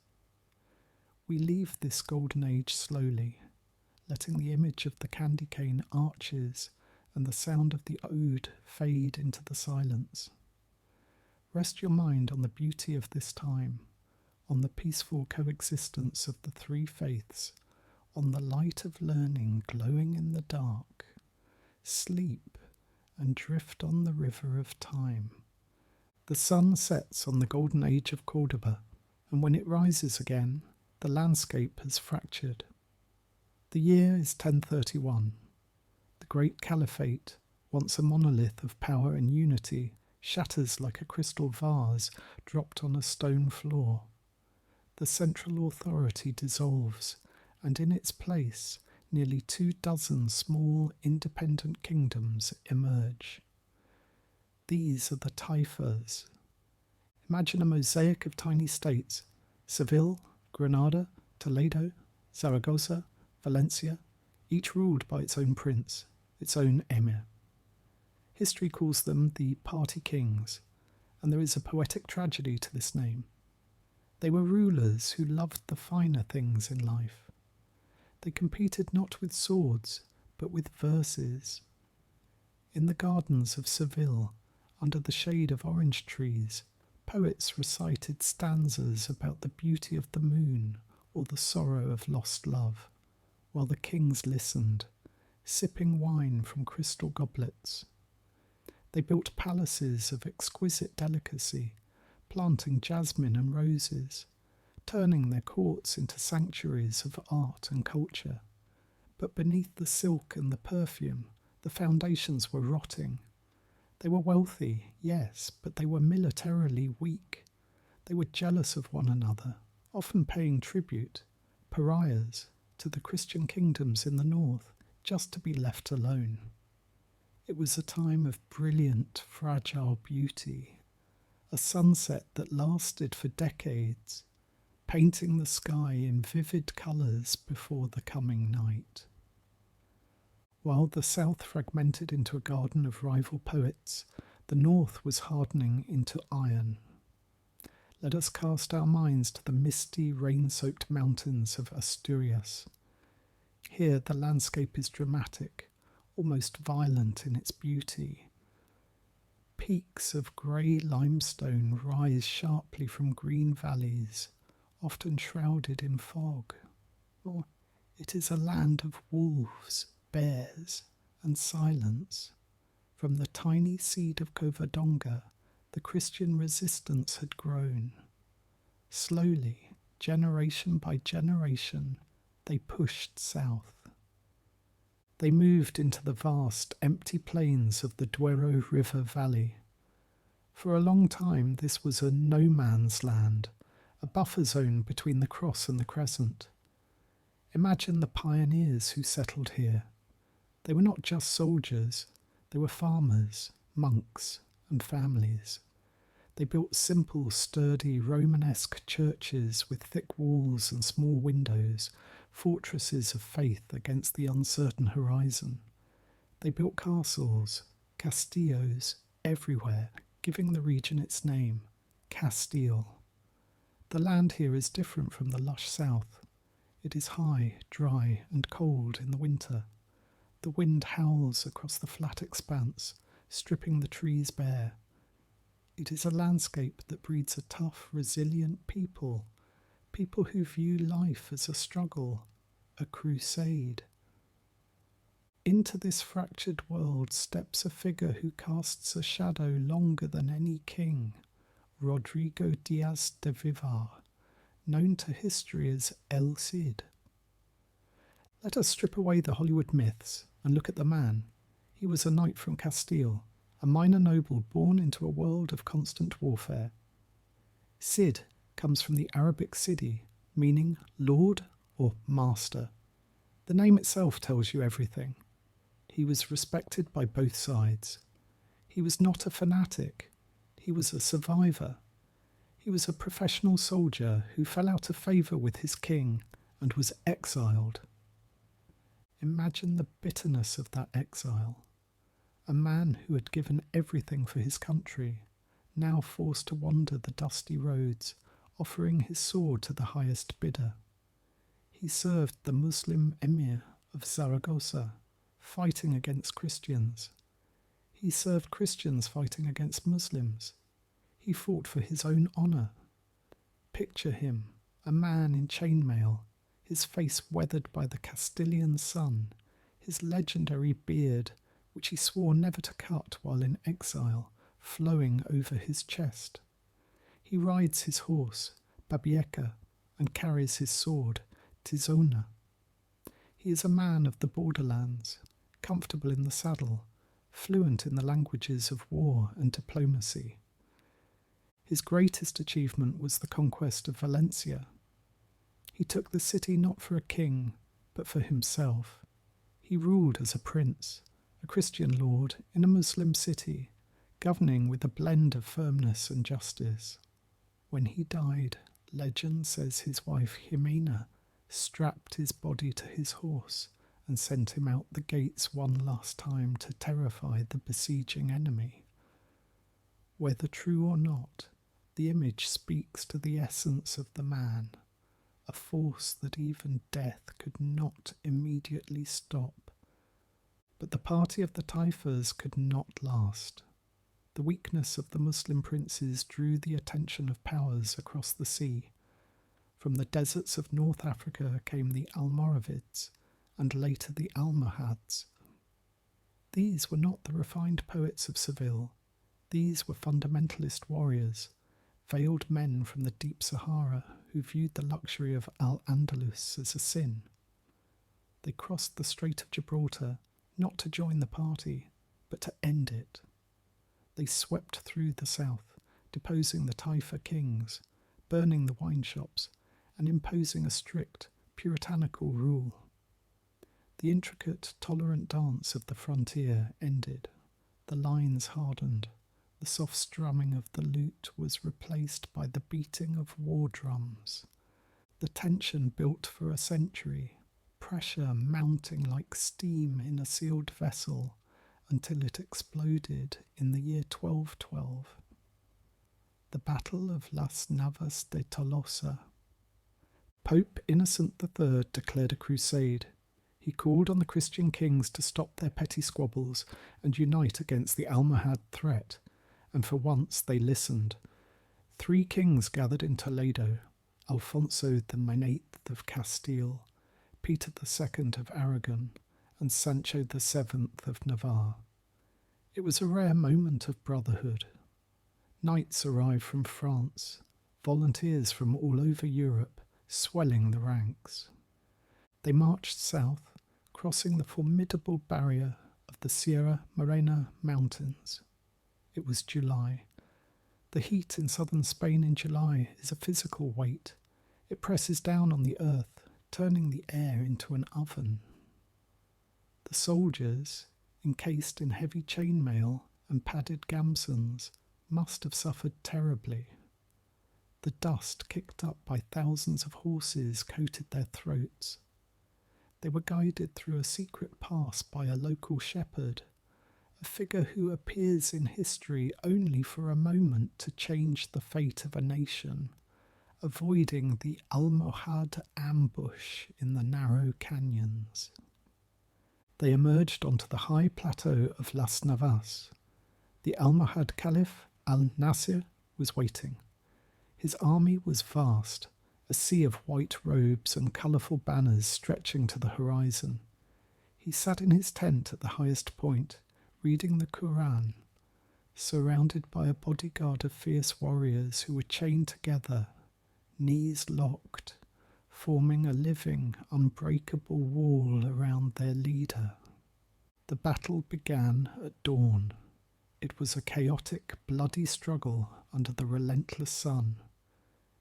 We leave this golden age slowly, letting the image of the candy cane arches and the sound of the oud fade into the silence. Rest your mind on the beauty of this time, on the peaceful coexistence of the three faiths, on the light of learning glowing in the dark. Sleep and drift on the river of time. The sun sets on the golden age of Cordoba, and when it rises again, the landscape has fractured. The year is 1031. The great caliphate, once a monolith of power and unity, shatters like a crystal vase dropped on a stone floor. The central authority dissolves, and in its place, nearly 24 small independent kingdoms emerge. These are the taifas. Imagine a mosaic of tiny states: Seville, Granada, Toledo, Zaragoza, Valencia, each ruled by its own prince, its own emir. History calls them the party kings, and there is a poetic tragedy to this name. They were rulers who loved the finer things in life. They competed not with swords, but with verses. In the gardens of Seville, under the shade of orange trees, poets recited stanzas about the beauty of the moon or the sorrow of lost love, while the kings listened, sipping wine from crystal goblets. They built palaces of exquisite delicacy, planting jasmine and roses, turning their courts into sanctuaries of art and culture. But beneath the silk and the perfume, the foundations were rotting. They were wealthy, yes, but they were militarily weak. They were jealous of one another, often paying tribute, pariahs, to the Christian kingdoms in the north, just to be left alone. It was a time of brilliant, fragile beauty, a sunset that lasted for decades, painting the sky in vivid colours before the coming night. While the south fragmented into a garden of rival poets, the north was hardening into iron. Let us cast our minds to the misty, rain-soaked mountains of Asturias. Here the landscape is dramatic, almost violent in its beauty. Peaks of grey limestone rise sharply from green valleys, often shrouded in fog. Or it is a land of wolves, bears, and silence. From the tiny seed of Covadonga, the Christian resistance had grown. Slowly, generation by generation, they pushed south. They moved into the vast, empty plains of the Duero River Valley. For a long time, this was a no-man's land, a buffer zone between the cross and the crescent. Imagine the pioneers who settled here. They were not just soldiers, they were farmers, monks, and families. They built simple, sturdy, Romanesque churches with thick walls and small windows, fortresses of faith against the uncertain horizon. They built castles, castillos, everywhere, giving the region its name, Castile. The land here is different from the lush south. It is high, dry, and cold in the winter. The wind howls across the flat expanse, stripping the trees bare. It is a landscape that breeds a tough, resilient people who view life as a struggle, a crusade. Into this fractured world steps a figure who casts a shadow longer than any king, Rodrigo Diaz de Vivar, known to history as El Cid. Let us strip away the Hollywood myths and look at the man. He was a knight from Castile, a minor noble born into a world of constant warfare. Cid comes from the Arabic Sidi, meaning lord or master. The name itself tells you everything. He was respected by both sides. He was not a fanatic. He was a survivor. He was a professional soldier who fell out of favour with his king and was exiled. Imagine the bitterness of that exile. A man who had given everything for his country, now forced to wander the dusty roads, offering his sword to the highest bidder. He served the Muslim emir of Zaragoza, fighting against Christians. He served Christians fighting against Muslims. He fought for his own honour. Picture him, a man in chainmail, his face weathered by the Castilian sun, his legendary beard, which he swore never to cut while in exile, flowing over his chest. He rides his horse, Babieca, and carries his sword, Tizona. He is a man of the borderlands, comfortable in the saddle, fluent in the languages of war and diplomacy. His greatest achievement was the conquest of Valencia. He took the city not for a king, but for himself. He ruled as a prince, a Christian lord in a Muslim city, governing with a blend of firmness and justice. When he died, legend says his wife Jimena strapped his body to his horse and sent him out the gates one last time to terrify the besieging enemy. Whether true or not, the image speaks to the essence of the man, a force that even death could not immediately stop. But the party of the Taifas could not last. The weakness of the Muslim princes drew the attention of powers across the sea. From the deserts of North Africa came the Almoravids, and later the Almohads. These were not the refined poets of Seville. These were fundamentalist warriors, veiled men from the deep Sahara who viewed the luxury of Al-Andalus as a sin. They crossed the Strait of Gibraltar not to join the party, but to end it. They swept through the south, deposing the Taifa kings, burning the wine shops, and imposing a strict, puritanical rule. The intricate, tolerant dance of the frontier ended. The lines hardened. The soft strumming of the lute was replaced by the beating of war drums. The tension built for a century, pressure mounting like steam in a sealed vessel until it exploded in the year 1212. The Battle of Las Navas de Tolosa. Pope Innocent III declared a crusade. He called on the Christian kings to stop their petty squabbles and unite against the Almohad threat, and for once they listened. 3 kings gathered in Toledo: Alfonso VIII of Castile, Peter II of Aragon, and Sancho VII of Navarre. It was a rare moment of brotherhood. Knights arrived from France, volunteers from all over Europe, swelling the ranks. They marched south, crossing the formidable barrier of the Sierra Morena Mountains. It was July. The heat in southern Spain in July is a physical weight. It presses down on the earth, turning the air into an oven. The soldiers, encased in heavy chainmail and padded gamsons, must have suffered terribly. The dust kicked up by thousands of horses coated their throats. They were guided through a secret pass by a local shepherd, a figure who appears in history only for a moment to change the fate of a nation, avoiding the Almohad ambush in the narrow canyons. They emerged onto the high plateau of Las Navas. The Almohad Caliph, Al-Nasir, was waiting. His army was vast, a sea of white robes and colourful banners stretching to the horizon. He sat in his tent at the highest point, reading the Quran, surrounded by a bodyguard of fierce warriors who were chained together, knees locked, forming a living, unbreakable wall around their leader. The battle began at dawn. It was a chaotic, bloody struggle under the relentless sun.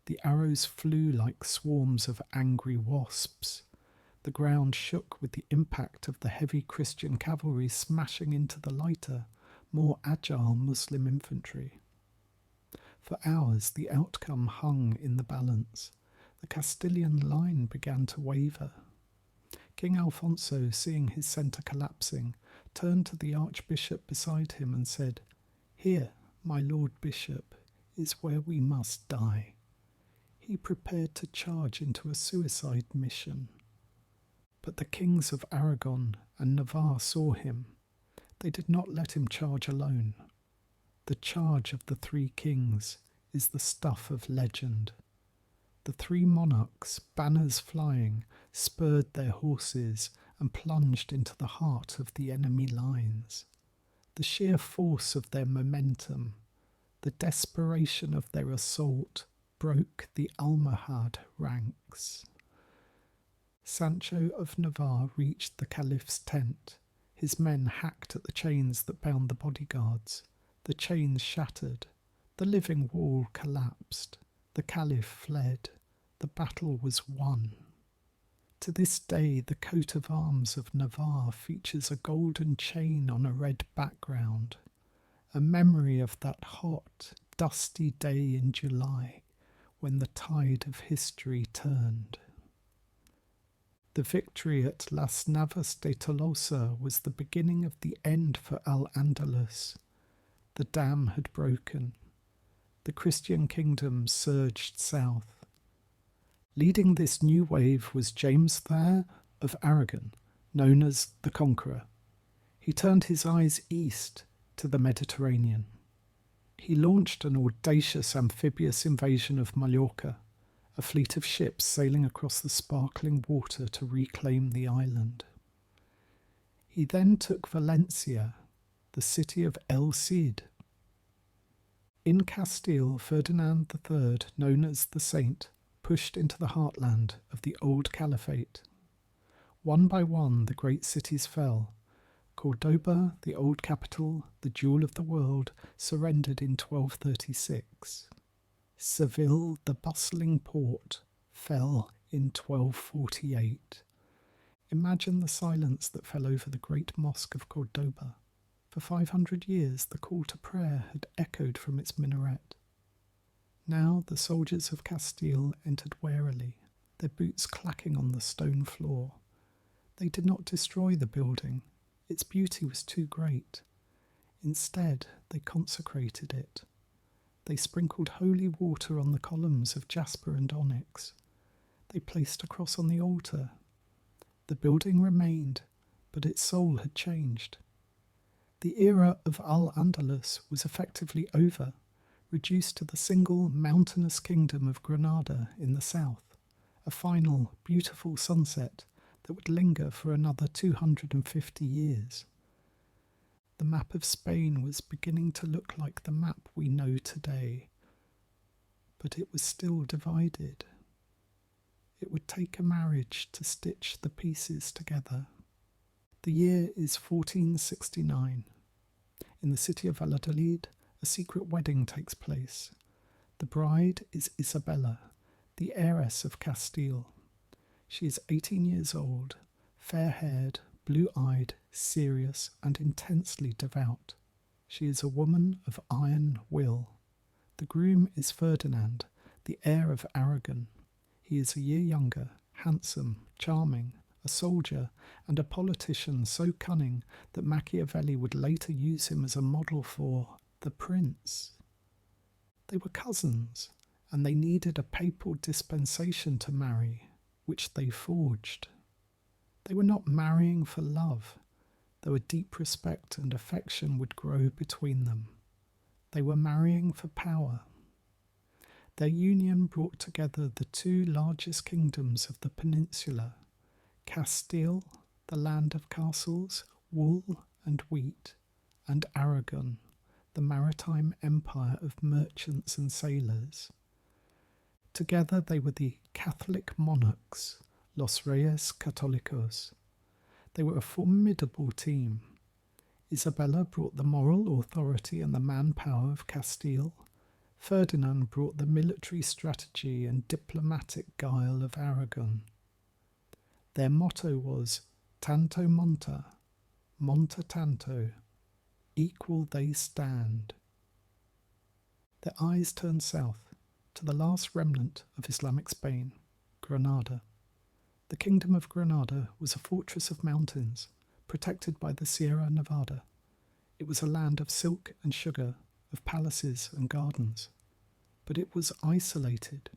The arrows flew like swarms of angry wasps. The ground shook with the impact of the heavy Christian cavalry smashing into the lighter, more agile Muslim infantry. For hours the outcome hung in the balance. The Castilian line began to waver. King Alfonso, seeing his centre collapsing, turned to the archbishop beside him and said, "Here, my lord bishop, is where we must die." He prepared to charge into a suicide mission. But the kings of Aragon and Navarre saw him. They did not let him charge alone. The charge of the three kings is the stuff of legend. The three monarchs, banners flying, spurred their horses and plunged into the heart of the enemy lines. The sheer force of their momentum, the desperation of their assault, broke the Almohad ranks. Sancho of Navarre reached the Caliph's tent. His men hacked at the chains that bound the bodyguards. The chains shattered. The living wall collapsed. The Caliph fled. The battle was won. To this day, the coat of arms of Navarre features a golden chain on a red background, a memory of that hot, dusty day in July when the tide of history turned. The victory at Las Navas de Tolosa was the beginning of the end for Al-Andalus. The dam had broken. The Christian kingdom surged south. Leading this new wave was James III of Aragon, known as the Conqueror. He turned his eyes east to the Mediterranean. He launched an audacious amphibious invasion of Mallorca, a fleet of ships sailing across the sparkling water to reclaim the island. He then took Valencia, the city of El Cid. In Castile, Ferdinand III, known as the Saint, pushed into the heartland of the old caliphate. One by one, the great cities fell. Cordoba, the old capital, the jewel of the world, surrendered in 1236. Seville, the bustling port, fell in 1248. Imagine the silence that fell over the great mosque of Cordoba. For 500 years the call to prayer had echoed from its minaret. Now the soldiers of Castile entered warily, their boots clacking on the stone floor. They did not destroy the building. Its beauty was too great. Instead, they consecrated it. They sprinkled holy water on the columns of jasper and onyx. They placed a cross on the altar. The building remained, but its soul had changed. The era of Al-Andalus was effectively over, reduced to the single mountainous kingdom of Granada in the south, a final, beautiful sunset that would linger for another 250 years. The map of Spain was beginning to look like the map we know today, but it was still divided. It would take a marriage to stitch the pieces together. The year is 1469. In the city of Valladolid, a secret wedding takes place. The bride is Isabella, the heiress of Castile. She is 18 years old, fair-haired, blue-eyed, serious, and intensely devout. She is a woman of iron will. The groom is Ferdinand, the heir of Aragon. He is a year younger, handsome, charming, a soldier, and a politician so cunning that Machiavelli would later use him as a model for the prince. They were cousins, and they needed a papal dispensation to marry, which they forged. They were not marrying for love, though a deep respect and affection would grow between them. They were marrying for power. Their union brought together the two largest kingdoms of the peninsula, Castile, the land of castles, wool and wheat, and Aragon, the maritime empire of merchants and sailors. Together they were the Catholic monarchs, Los Reyes Católicos. They were a formidable team. Isabella brought the moral authority and the manpower of Castile. Ferdinand brought the military strategy and diplomatic guile of Aragon. Their motto was Tanto monta, monta tanto, equal they stand. Their eyes turned south to the last remnant of Islamic Spain, Granada. The Kingdom of Granada was a fortress of mountains, protected by the Sierra Nevada. It was a land of silk and sugar, of palaces and gardens. But it was isolated.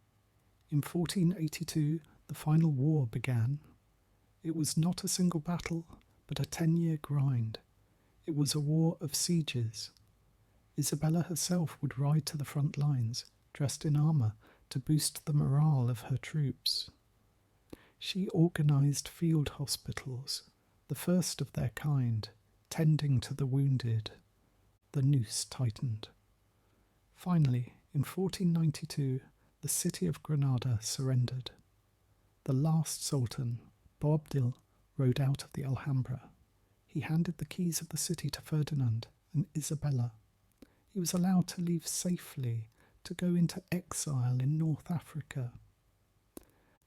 In 1482, the final war began. It was not a single battle, but a 10-year grind. It was a war of sieges. Isabella herself would ride to the front lines, dressed in armour, to boost the morale of her troops. She organised field hospitals, the first of their kind, tending to the wounded. The noose tightened. Finally, in 1492, the city of Granada surrendered. The last sultan, Boabdil, rode out of the Alhambra. He handed the keys of the city to Ferdinand and Isabella. He was allowed to leave safely, to go into exile in North Africa.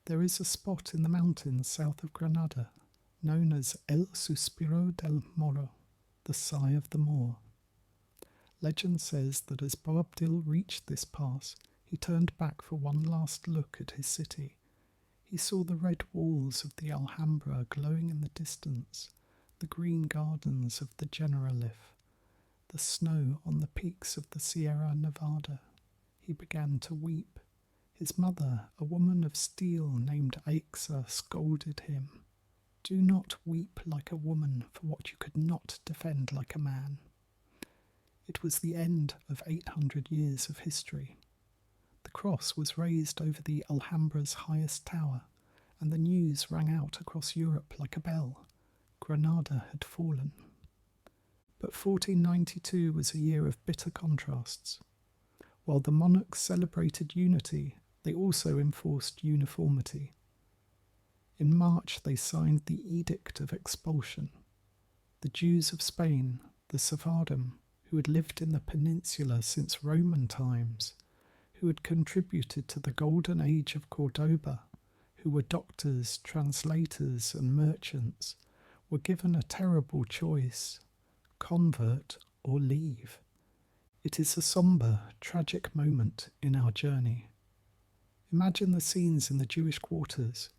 There is a spot in the mountains south of Granada, known as El Suspiro del Moro, the Sigh of the Moor. Legend says that as Boabdil reached this pass, he turned back for one last look at his city. He saw the red walls of the Alhambra glowing in the distance, the green gardens of the Generaliffe, the snow on the peaks of the Sierra Nevada. He began to weep. His mother, a woman of steel named Aixa, scolded him. Do not weep like a woman for what you could not defend like a man. It was the end of 800 years of history. The cross was raised over the Alhambra's highest tower, and the news rang out across Europe like a bell. Granada had fallen. But 1492 was a year of bitter contrasts. While the monarchs celebrated unity, they also enforced uniformity. In March they signed the Edict of Expulsion. The Jews of Spain, the Sephardim, who had lived in the peninsula since Roman times, who had contributed to the golden age of Cordoba, who were doctors, translators, and merchants, were given a terrible choice: convert or leave. It is a sombre, tragic moment in our journey. Imagine the scenes in the Jewish quarters,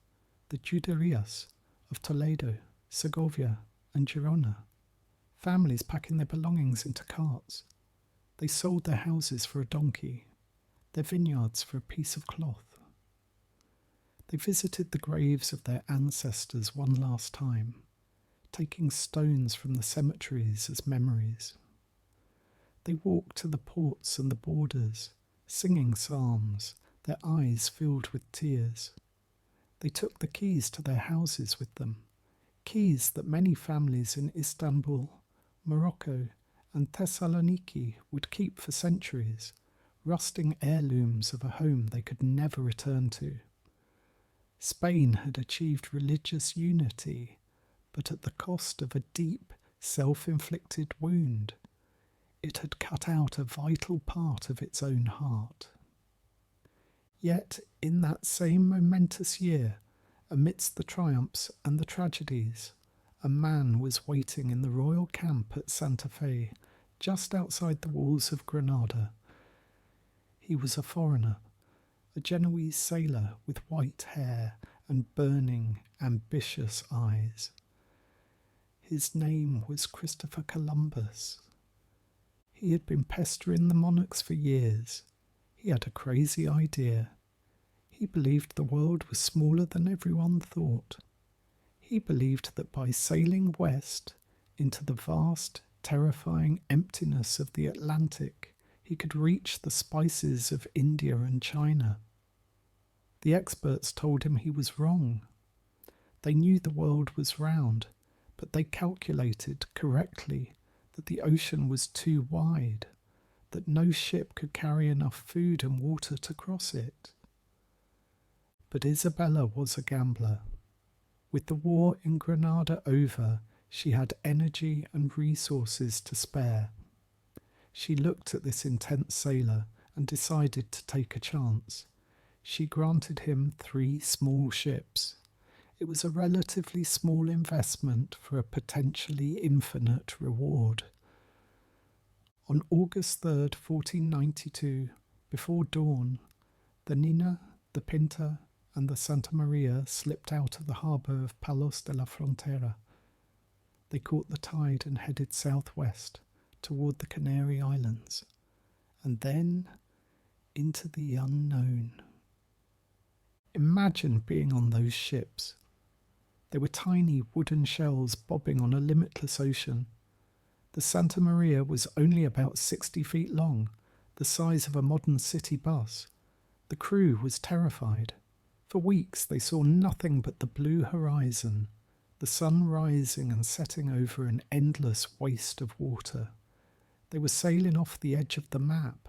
the Juderias of Toledo, Segovia, and Girona. Families packing their belongings into carts. They sold their houses for a donkey, their vineyards for a piece of cloth. They visited the graves of their ancestors one last time, taking stones from the cemeteries as memories. They walked to the ports and the borders, singing psalms, their eyes filled with tears. They took the keys to their houses with them, keys that many families in Istanbul, Morocco, and Thessaloniki would keep for centuries, rusting heirlooms of a home they could never return to. Spain had achieved religious unity, but at the cost of a deep, self-inflicted wound. It had cut out a vital part of its own heart. Yet, in that same momentous year, amidst the triumphs and the tragedies, a man was waiting in the royal camp at Santa Fe, just outside the walls of Granada. He was a foreigner, a Genoese sailor with white hair and burning, ambitious eyes. His name was Christopher Columbus. He had been pestering the monarchs for years. He He had a crazy idea. He believed the world was smaller than everyone thought. He believed that by sailing west into the vast, terrifying emptiness of the Atlantic, he could reach the spices of India and China. The experts told him he was wrong. They knew the world was round, but they calculated correctly that the ocean was too wide, that no ship could carry enough food and water to cross it. But Isabella was a gambler. With the war in Granada over, she had energy and resources to spare. She looked at this intense sailor and decided to take a chance. She granted him 3 small ships. It was a relatively small investment for a potentially infinite reward. On August 3rd, 1492, before dawn, the Nina, the Pinta, and the Santa Maria slipped out of the harbour of Palos de la Frontera. They caught the tide and headed southwest toward the Canary Islands, and then into the unknown. Imagine being on those ships. They were tiny wooden shells bobbing on a limitless ocean. The Santa Maria was only about 60 feet long, the size of a modern city bus. The crew was terrified. For weeks they saw nothing but the blue horizon, the sun rising and setting over an endless waste of water. They were sailing off the edge of the map.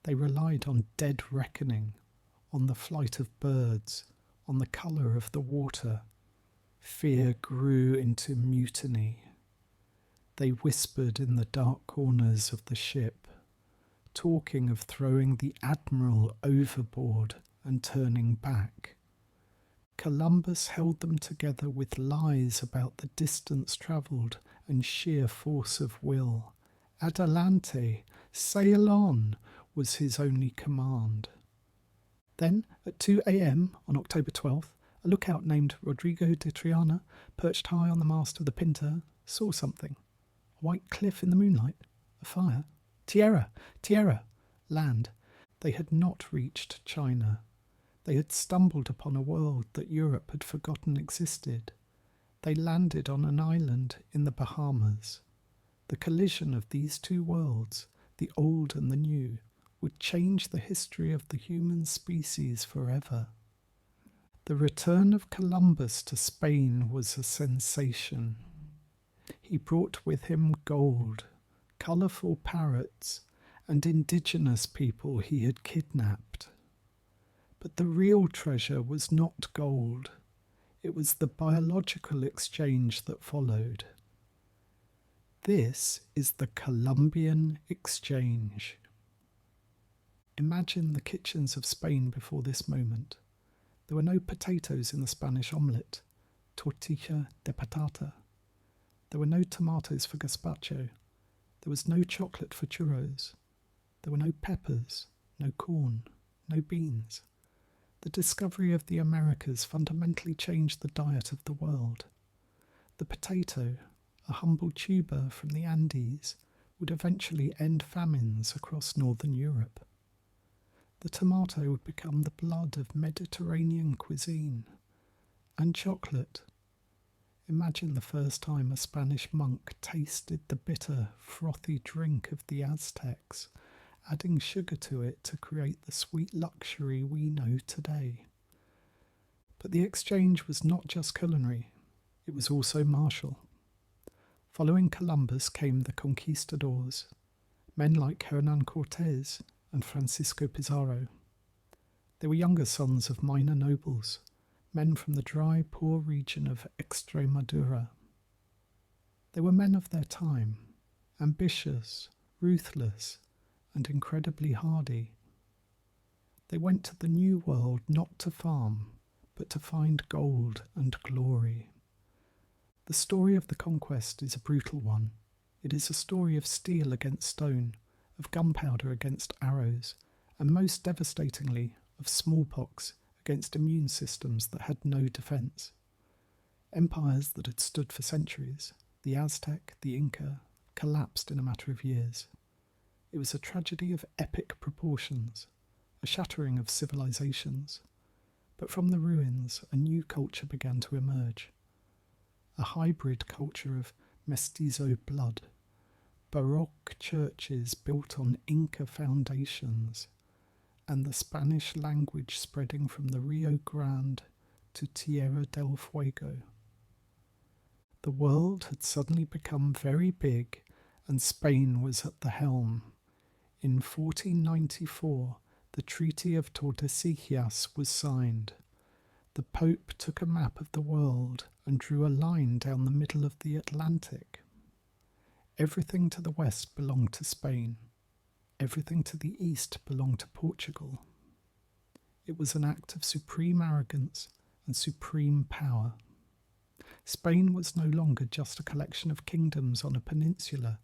They relied on dead reckoning, on the flight of birds, on the colour of the water. Fear grew into mutiny. They whispered in the dark corners of the ship, talking of throwing the admiral overboard and turning back. Columbus held them together with lies about the distance travelled and sheer force of will. Adelante, sail on, was his only command. Then, at 2 a.m. on October 12th, a lookout named Rodrigo de Triana, perched high on the mast of the Pinta, saw something. A white cliff in the moonlight, a fire. Tierra, tierra, land. They had not reached China. They had stumbled upon a world that Europe had forgotten existed. They landed on an island in the Bahamas. The collision of these 2 worlds, the old and the new, would change the history of the human species forever. The return of Columbus to Spain was a sensation. He brought with him gold, colourful parrots, and indigenous people he had kidnapped. But the real treasure was not gold. It was the biological exchange that followed. This is the Columbian Exchange. Imagine the kitchens of Spain before this moment. There were no potatoes in the Spanish omelette, tortilla de patata. There were no tomatoes for gazpacho. There was no chocolate for churros. There were no peppers, no corn, no beans. The discovery of the Americas fundamentally changed the diet of the world. The potato, a humble tuber from the Andes, would eventually end famines across northern Europe. The tomato would become the blood of Mediterranean cuisine. And chocolate. Imagine the first time a Spanish monk tasted the bitter, frothy drink of the Aztecs, adding sugar to it to create the sweet luxury we know today. But the exchange was not just culinary, it was also martial. Following Columbus came the conquistadors, men like Hernan Cortés and Francisco Pizarro. They were younger sons of minor nobles, men from the dry, poor region of Extremadura. They were men of their time, ambitious, ruthless, and incredibly hardy. They went to the New World not to farm, but to find gold and glory. The story of the conquest is a brutal one. It is a story of steel against stone, of gunpowder against arrows, and most devastatingly, of smallpox against immune systems that had no defence. Empires that had stood for centuries, the Aztec, the Inca, collapsed in a matter of years. It was a tragedy of epic proportions, a shattering of civilizations. But from the ruins, a new culture began to emerge. A hybrid culture of mestizo blood, Baroque churches built on Inca foundations, and the Spanish language spreading from the Rio Grande to Tierra del Fuego. The world had suddenly become very big, and Spain was at the helm. In 1494, the Treaty of Tordesillas was signed. The Pope took a map of the world and drew a line down the middle of the Atlantic. Everything to the west belonged to Spain. Everything to the east belonged to Portugal. It was an act of supreme arrogance and supreme power. Spain was no longer just a collection of kingdoms on a peninsula.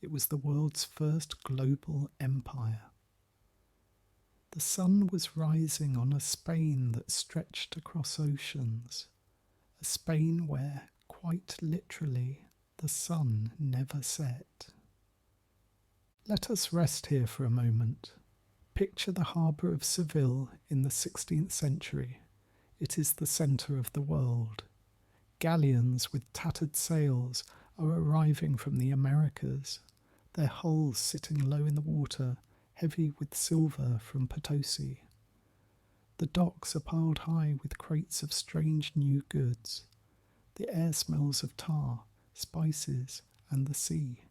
It was the world's first global empire. The sun was rising on a Spain that stretched across oceans, a Spain where, quite literally, the sun never set. Let us rest here for a moment. Picture the harbour of Seville in the 16th century. It is the centre of the world. Galleons with tattered sails are arriving from the Americas, their hulls sitting low in the water, heavy with silver from Potosi. The docks are piled high with crates of strange new goods. The air smells of tar, spices, and the sea.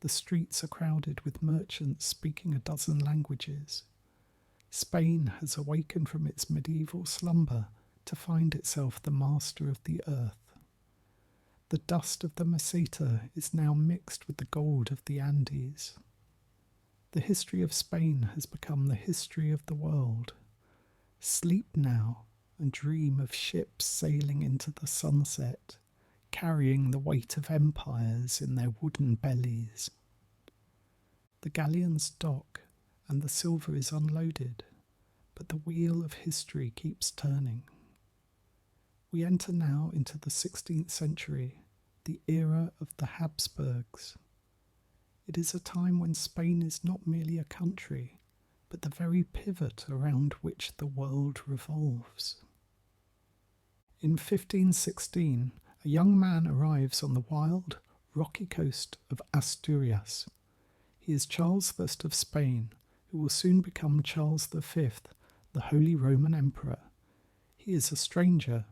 The streets are crowded with merchants speaking a dozen languages. Spain has awakened from its medieval slumber to find itself the master of the earth. The dust of the Meseta is now mixed with the gold of the Andes. The history of Spain has become the history of the world. Sleep now and dream of ships sailing into the sunset, carrying the weight of empires in their wooden bellies. The galleons dock and the silver is unloaded, but the wheel of history keeps turning. We enter now into the 16th century, the era of the Habsburgs. It is a time when Spain is not merely a country, but the very pivot around which the world revolves. In 1516, a young man arrives on the wild, rocky coast of Asturias. He is Charles I of Spain, who will soon become Charles V, the Holy Roman Emperor. He is a stranger.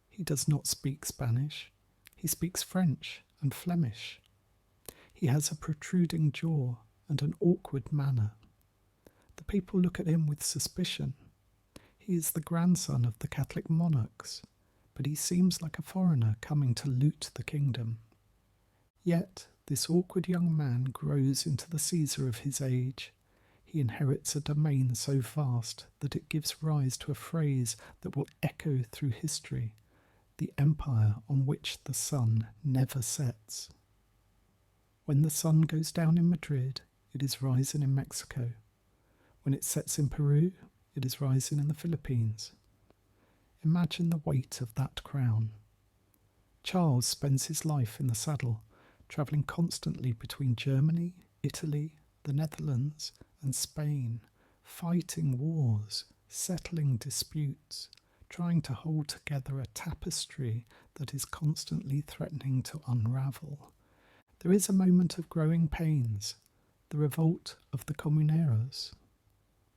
He does not speak Spanish. He speaks French and Flemish. He has a protruding jaw and an awkward manner. The people look at him with suspicion. He is the grandson of the Catholic monarchs, but he seems like a foreigner coming to loot the kingdom. Yet this awkward young man grows into the Caesar of his age. He inherits a domain so vast that it gives rise to a phrase that will echo through history: the empire on which the sun never sets. When the sun goes down in Madrid, it is rising in Mexico. When it sets in Peru, it is rising in the Philippines. Imagine the weight of that crown. Charles spends his life in the saddle, travelling constantly between Germany, Italy, the Netherlands, and Spain, fighting wars, settling disputes, trying to hold together a tapestry that is constantly threatening to unravel. There is a moment of growing pains, the revolt of the Comuneros.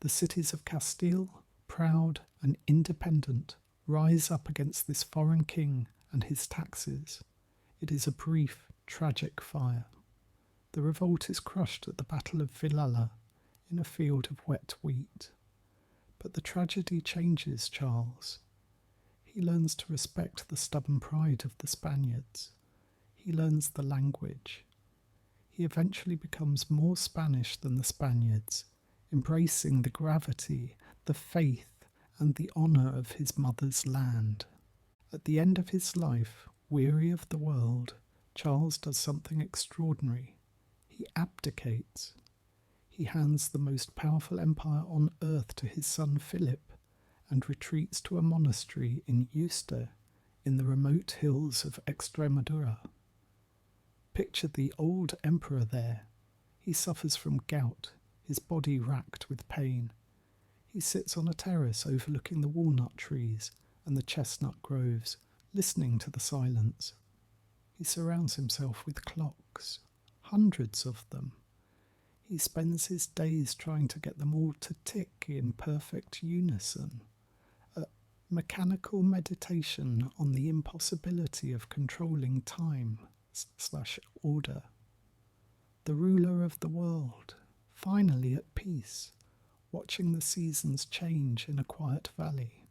The cities of Castile, proud and independent, rise up against this foreign king and his taxes. It is a brief, tragic fire. The revolt is crushed at the Battle of Villala, in a field of wet wheat. But the tragedy changes Charles. He learns to respect the stubborn pride of the Spaniards. He learns the language. He eventually becomes more Spanish than the Spaniards, embracing the gravity, the faith, and the honour of his mother's land. At the end of his life, weary of the world, Charles does something extraordinary. He abdicates. He hands the most powerful empire on earth to his son Philip and retreats to a monastery in Yuste, in the remote hills of Extremadura. Picture the old emperor there. He suffers from gout, his body racked with pain. He sits on a terrace overlooking the walnut trees and the chestnut groves, listening to the silence. He surrounds himself with clocks, hundreds of them. He spends his days trying to get them all to tick in perfect unison. A mechanical meditation on the impossibility of controlling time/order. The ruler of the world, finally at peace, watching the seasons change in a quiet valley.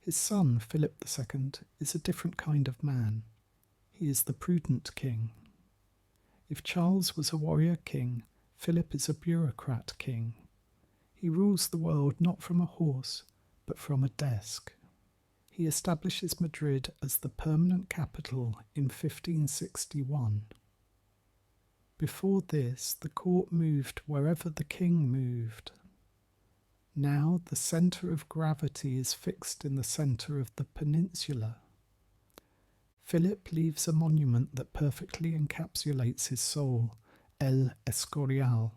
His son, Philip II, is a different kind of man. He is the prudent king. If Charles was a warrior king, Philip is a bureaucrat king. He rules the world not from a horse, but from a desk. He establishes Madrid as the permanent capital in 1561. Before this, the court moved wherever the king moved. Now the centre of gravity is fixed in the centre of the peninsula. Philip leaves a monument that perfectly encapsulates his soul, El Escorial.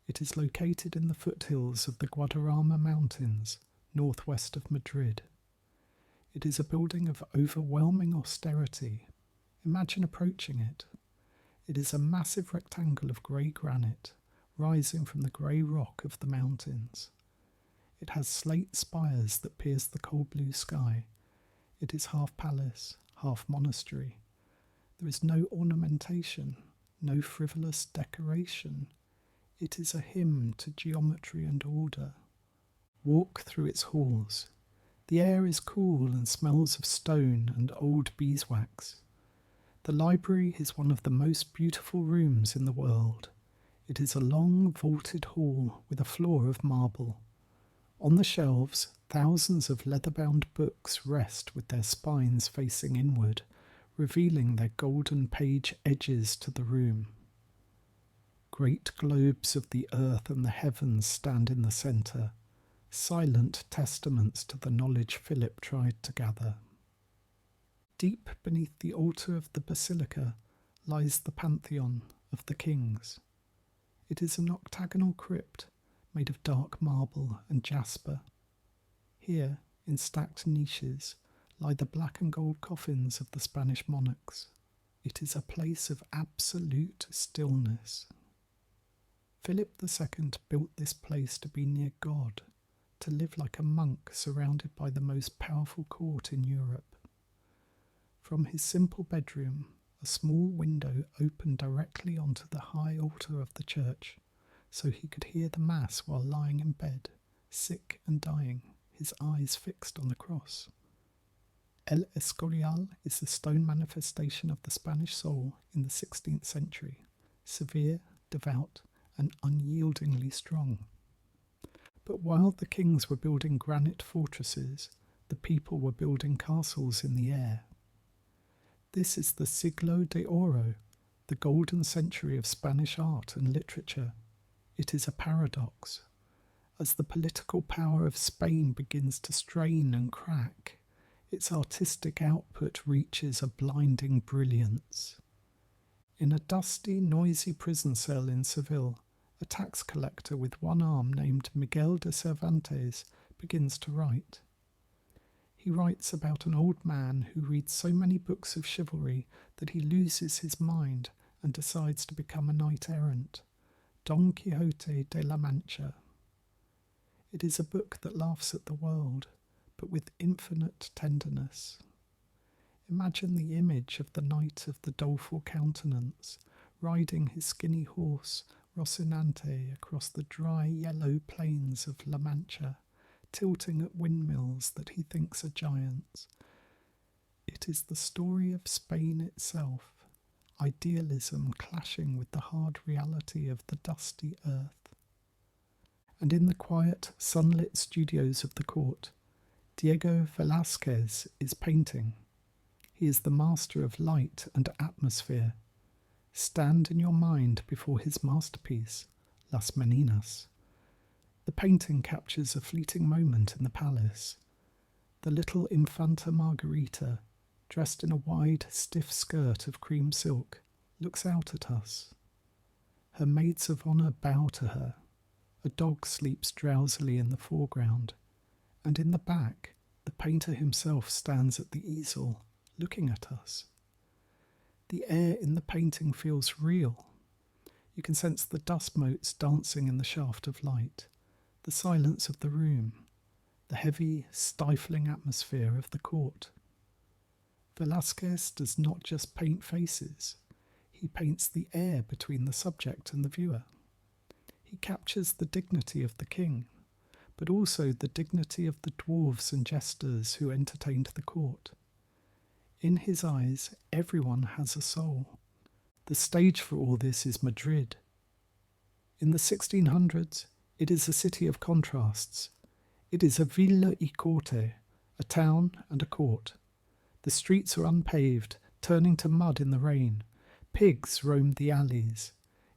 It is located in the foothills of the Guadarrama Mountains, northwest of Madrid. It is a building of overwhelming austerity. Imagine approaching it. It is a massive rectangle of grey granite, rising from the grey rock of the mountains. It has slate spires that pierce the cold blue sky. It is half palace, half monastery. There is no ornamentation, no frivolous decoration. It is a hymn to geometry and order. Walk through its halls. The air is cool and smells of stone and old beeswax. The library is one of the most beautiful rooms in the world. It is a long vaulted hall with a floor of marble. On the shelves, thousands of leather-bound books rest with their spines facing inward, revealing their golden page edges to the room. Great globes of the earth and the heavens stand in the centre, silent testaments to the knowledge Philip tried to gather. Deep beneath the altar of the basilica lies the pantheon of the kings. It is an octagonal crypt made of dark marble and jasper. Here, in stacked niches, lie the black and gold coffins of the Spanish monarchs. It is a place of absolute stillness. Philip II built this place to be near God, to live like a monk surrounded by the most powerful court in Europe. From his simple bedroom, a small window opened directly onto the high altar of the church, so he could hear the Mass while lying in bed, sick and dying, his eyes fixed on the cross. El Escorial is the stone manifestation of the Spanish soul in the 16th century, severe, devout, and unyieldingly strong. But while the kings were building granite fortresses, the people were building castles in the air. This is the Siglo de Oro, the golden century of Spanish art and literature. It is a paradox. As the political power of Spain begins to strain and crack, its artistic output reaches a blinding brilliance. In a dusty, noisy prison cell in Seville, a tax collector with one arm named Miguel de Cervantes begins to write. He writes about an old man who reads so many books of chivalry that he loses his mind and decides to become a knight-errant, Don Quixote de la Mancha. It is a book that laughs at the world, but with infinite tenderness. Imagine the image of the knight of the doleful countenance, riding his skinny horse Rocinante across the dry yellow plains of La Mancha, tilting at windmills that he thinks are giants. It is the story of Spain itself, idealism clashing with the hard reality of the dusty earth. And in the quiet, sunlit studios of the court, Diego Velázquez is painting. He is the master of light and atmosphere. Stand in your mind before his masterpiece, Las Meninas. The painting captures a fleeting moment in the palace. The little Infanta Margarita, dressed in a wide, stiff skirt of cream silk, looks out at us. Her maids of honour bow to her. A dog sleeps drowsily in the foreground, and in the back, the painter himself stands at the easel, looking at us. The air in the painting feels real. You can sense the dust motes dancing in the shaft of light, the silence of the room, the heavy, stifling atmosphere of the court. Velázquez does not just paint faces, he paints the air between the subject and the viewer. He captures the dignity of the king, but also the dignity of the dwarves and jesters who entertained the court. In his eyes, everyone has a soul. The stage for all this is Madrid. In the 1600s, it is a city of contrasts. It is a villa y corte, a town and a court. The streets are unpaved, turning to mud in the rain. Pigs roam the alleys.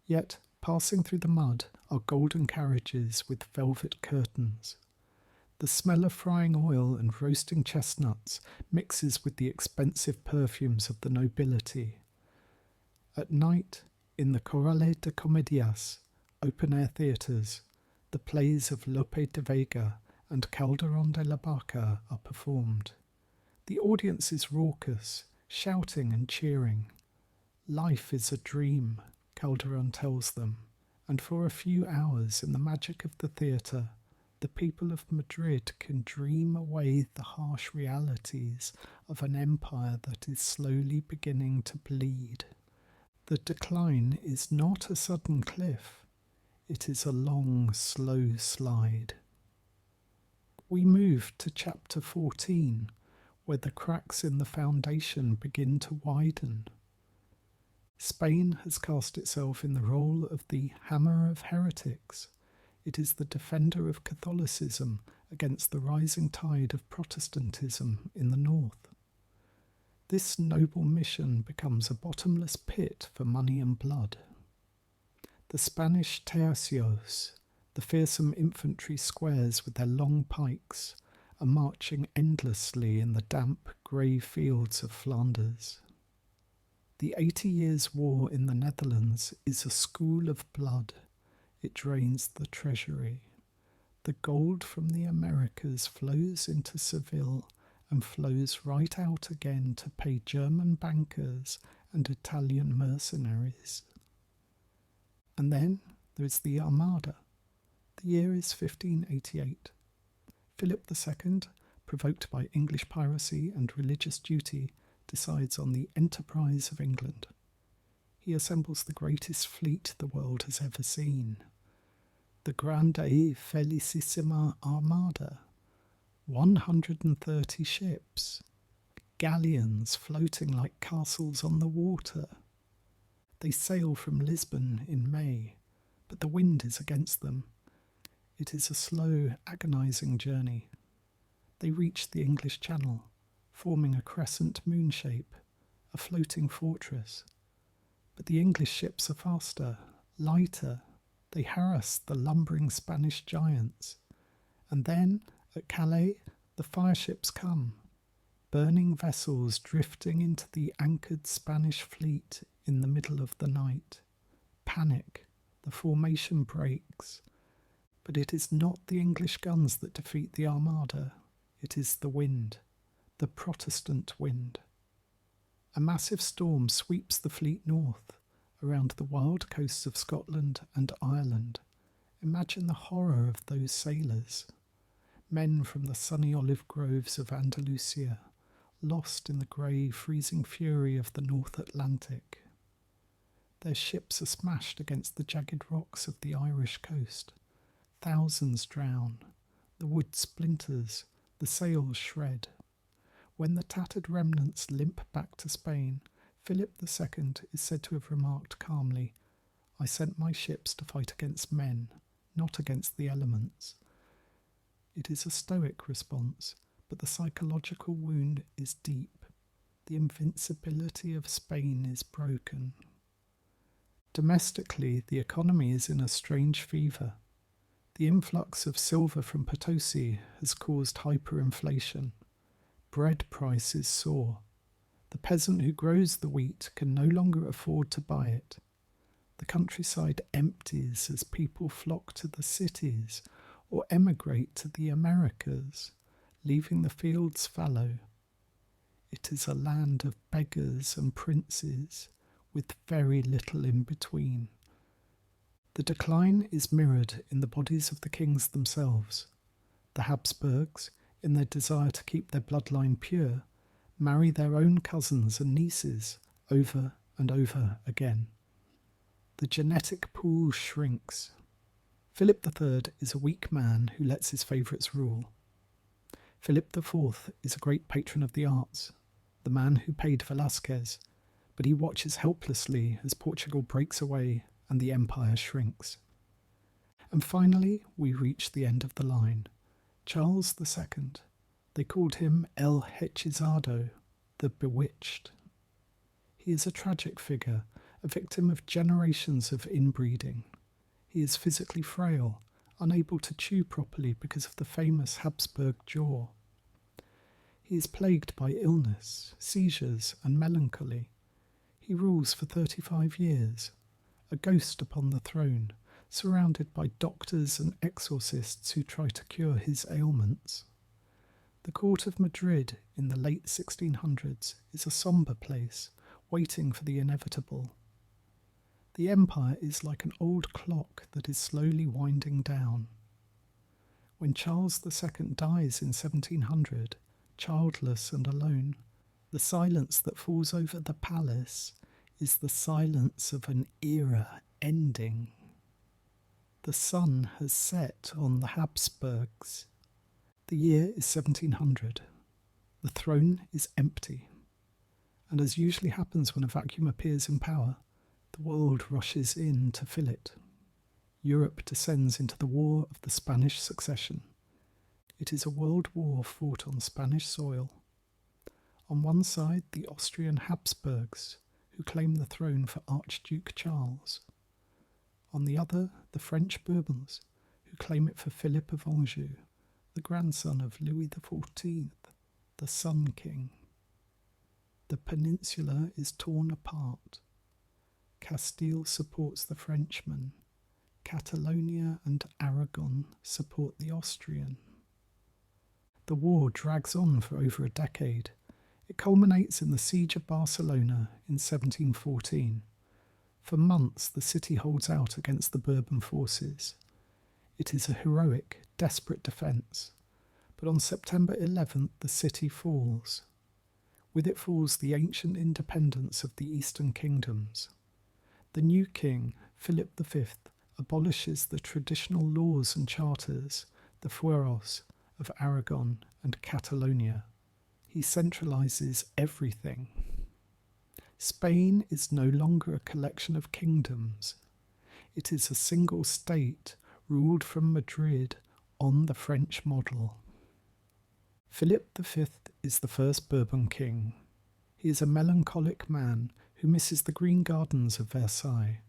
Yet, passing through the mud are golden carriages with velvet curtains. The smell of frying oil and roasting chestnuts mixes with the expensive perfumes of the nobility. At night, in the Corrales de Comedias, open-air theatres, the plays of Lope de Vega and Calderón de la Barca are performed. The audience is raucous, shouting and cheering. Life is a dream, Calderón tells them, and for a few hours in the magic of the theatre, the people of Madrid can dream away the harsh realities of an empire that is slowly beginning to bleed. The decline is not a sudden cliff, it is a long, slow slide. We move to chapter 14, where the cracks in the foundation begin to widen. Spain has cast itself in the role of the hammer of heretics. It is the defender of Catholicism against the rising tide of Protestantism in the north. This noble mission becomes a bottomless pit for money and blood. The Spanish tercios, the fearsome infantry squares with their long pikes, are marching endlessly in the damp, grey fields of Flanders. The 80 Years' War in the Netherlands is a school of blood. It drains the treasury. The gold from the Americas flows into Seville and flows right out again to pay German bankers and Italian mercenaries. And then there is the Armada. The year is 1588. Philip II, provoked by English piracy and religious duty, decides on the enterprise of England. He assembles the greatest fleet the world has ever seen. The Grande Felicissima Armada, 130 ships, galleons floating like castles on the water. They sail from Lisbon in May, but the wind is against them. It is a slow, agonizing journey. They reach the English Channel, forming a crescent moon shape, a floating fortress. But the English ships are faster, lighter. They harass the lumbering Spanish giants. And then, at Calais, the fireships come, burning vessels drifting into the anchored Spanish fleet in the middle of the night. Panic, the formation breaks. But it is not the English guns that defeat the Armada. It is the wind, the Protestant wind. A massive storm sweeps the fleet north, around the wild coasts of Scotland and Ireland. Imagine the horror of those sailors. Men from the sunny olive groves of Andalusia, lost in the grey, freezing fury of the North Atlantic. Their ships are smashed against the jagged rocks of the Irish coast. Thousands drown. The wood splinters. The sails shred. When the tattered remnants limp back to Spain, Philip II is said to have remarked calmly, "I sent my ships to fight against men, not against the elements." It is a stoic response, but the psychological wound is deep. The invincibility of Spain is broken. Domestically, the economy is in a strange fever. The influx of silver from Potosi has caused hyperinflation. Bread prices soar. The peasant who grows the wheat can no longer afford to buy it. The countryside empties as people flock to the cities or emigrate to the Americas, leaving the fields fallow. It is a land of beggars and princes, with very little in between. The decline is mirrored in the bodies of the kings themselves. The Habsburgs, in their desire to keep their bloodline pure, marry their own cousins and nieces over and over again. The genetic pool shrinks. Philip III is a weak man who lets his favourites rule. Philip IV is a great patron of the arts, the man who paid Velázquez, but he watches helplessly as Portugal breaks away and the empire shrinks. And finally, we reach the end of the line. Charles II. They called him El Hechizado, the Bewitched. He is a tragic figure, a victim of generations of inbreeding. He is physically frail, unable to chew properly because of the famous Habsburg jaw. He is plagued by illness, seizures, and melancholy. He rules for 35 years, a ghost upon the throne, surrounded by doctors and exorcists who try to cure his ailments. The court of Madrid in the late 1600s is a sombre place, waiting for the inevitable. The empire is like an old clock that is slowly winding down. When Charles II dies in 1700, childless and alone, the silence that falls over the palace is the silence of an era ending. The sun has set on the Habsburgs. The year is 1700. The throne is empty. And as usually happens when a vacuum appears in power, the world rushes in to fill it. Europe descends into the War of the Spanish Succession. It is a world war fought on Spanish soil. On one side, the Austrian Habsburgs, who claim the throne for Archduke Charles. On the other, the French Bourbons, who claim it for Philip of Anjou, the grandson of Louis XIV, the Sun King. The peninsula is torn apart. Castile supports the Frenchman. Catalonia and Aragon support the Austrian. The war drags on for over a decade. It culminates in the siege of Barcelona in 1714. For months, the city holds out against the Bourbon forces. It is a heroic, desperate defence. But on September 11th, the city falls. With it falls the ancient independence of the Eastern kingdoms. The new king, Philip V, abolishes the traditional laws and charters, the fueros, of Aragon and Catalonia. He centralises everything. Spain is no longer a collection of kingdoms. It is a single state ruled from Madrid on the French model. Philip V is the first Bourbon king. He is a melancholic man who misses the green gardens of Versailles.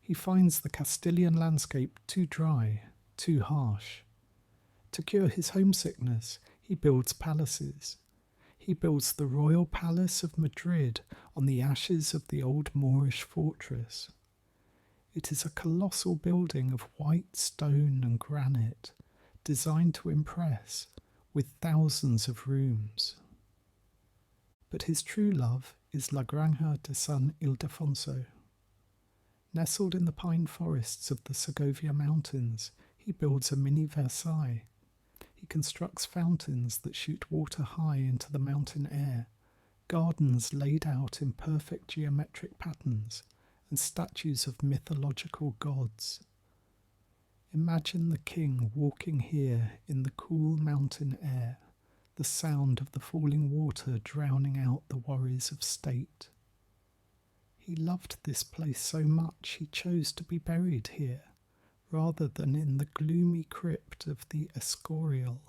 He finds the Castilian landscape too dry, too harsh. To cure his homesickness, he builds palaces. He builds the royal palace of Madrid on the ashes of the old Moorish fortress. It is a colossal building of white stone and granite, designed to impress, with thousands of rooms. But his true love is La Granja de San Ildefonso. Nestled in the pine forests of the Segovia Mountains, he builds a mini Versailles. He constructs fountains that shoot water high into the mountain air, gardens laid out in perfect geometric patterns, and statues of mythological gods. Imagine the king walking here in the cool mountain air, the sound of the falling water drowning out the worries of state. He loved this place so much he chose to be buried here, rather than in the gloomy crypt of the Escorial.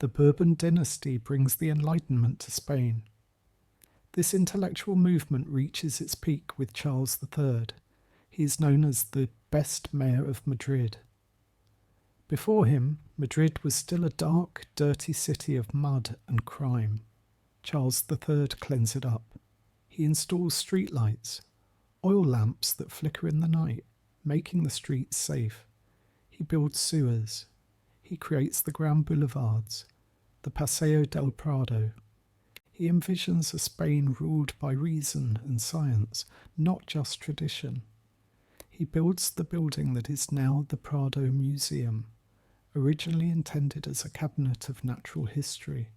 The Bourbon dynasty brings the Enlightenment to Spain. This intellectual movement reaches its peak with Charles III. He is known as the best mayor of Madrid. Before him, Madrid was still a dark, dirty city of mud and crime. Charles III cleans it up. He installs streetlights, Oil lamps that flicker in the night, making the streets safe. He builds sewers. He creates the grand boulevards, the Paseo del Prado. He envisions a Spain ruled by reason and science, not just tradition. He builds the building that is now the Prado Museum, originally intended as a cabinet of natural history.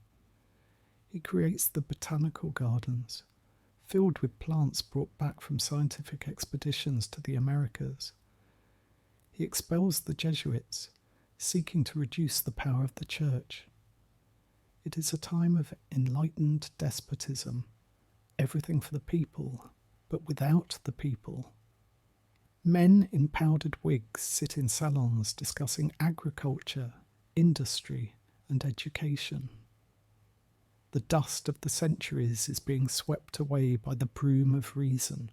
He creates the botanical gardens, filled with plants brought back from scientific expeditions to the Americas. He expels the Jesuits, seeking to reduce the power of the Church. It is a time of enlightened despotism, everything for the people, but without the people. Men in powdered wigs sit in salons discussing agriculture, industry, and education. The dust of the centuries is being swept away by the broom of reason,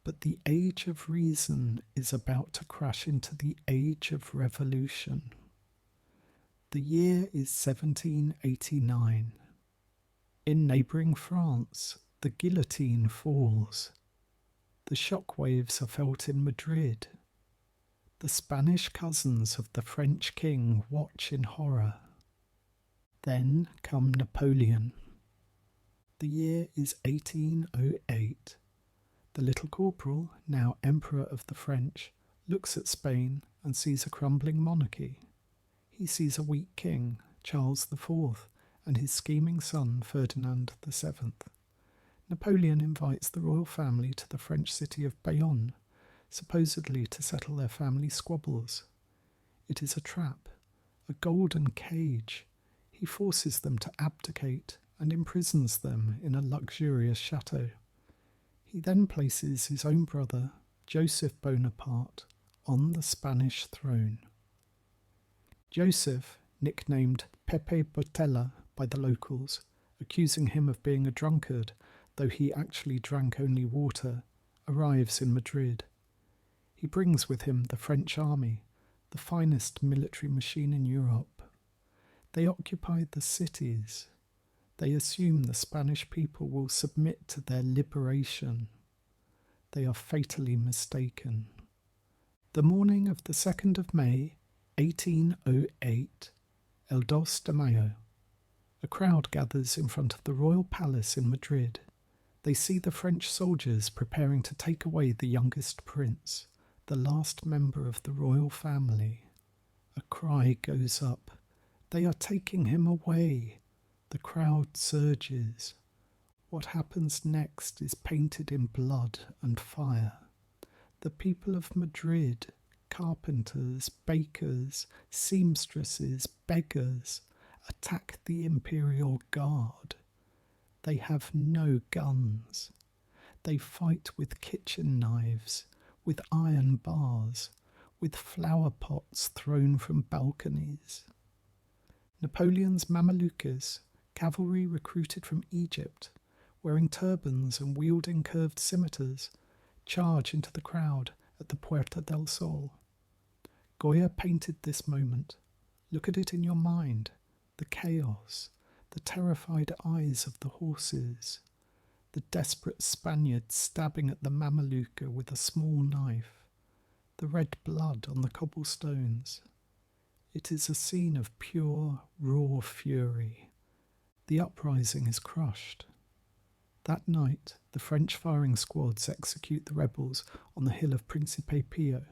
but the age of reason is about to crash into the age of revolution. The year is 1789. In neighbouring France, the guillotine falls. The shockwaves are felt in Madrid. The Spanish cousins of the French king watch in horror. Then come Napoleon. The year is 1808. The little corporal, now Emperor of the French, looks at Spain and sees a crumbling monarchy. He sees a weak king, Charles IV, and his scheming son, Ferdinand VII. Napoleon invites the royal family to the French city of Bayonne, supposedly to settle their family squabbles. It is a trap, a golden cage. He forces them to abdicate and imprisons them in a luxurious chateau. He then places his own brother, Joseph Bonaparte, on the Spanish throne. Joseph, nicknamed Pepe Botella by the locals, accusing him of being a drunkard, though he actually drank only water, arrives in Madrid. He brings with him the French army, the finest military machine in Europe. They occupy the cities. They assume the Spanish people will submit to their liberation. They are fatally mistaken. The morning of the 2nd of May, 1808, El Dos de Mayo, a crowd gathers in front of the royal palace in Madrid. They see the French soldiers preparing to take away the youngest prince, the last member of the royal family. A cry goes up. They are taking him away. The crowd surges. What happens next is painted in blood and fire. The people of Madrid, carpenters, bakers, seamstresses, beggars, attack the imperial guard. They have no guns. They fight with kitchen knives, with iron bars, with flower pots thrown from balconies. Napoleon's Mamelukes, cavalry recruited from Egypt, wearing turbans and wielding curved scimitars, charge into the crowd at the Puerta del Sol. Goya painted this moment. Look at it in your mind. The chaos, the terrified eyes of the horses, the desperate Spaniard stabbing at the Mameluke with a small knife, the red blood on the cobblestones. It is a scene of pure, raw fury. The uprising is crushed. That night, the French firing squads execute the rebels on the hill of Principe Pio.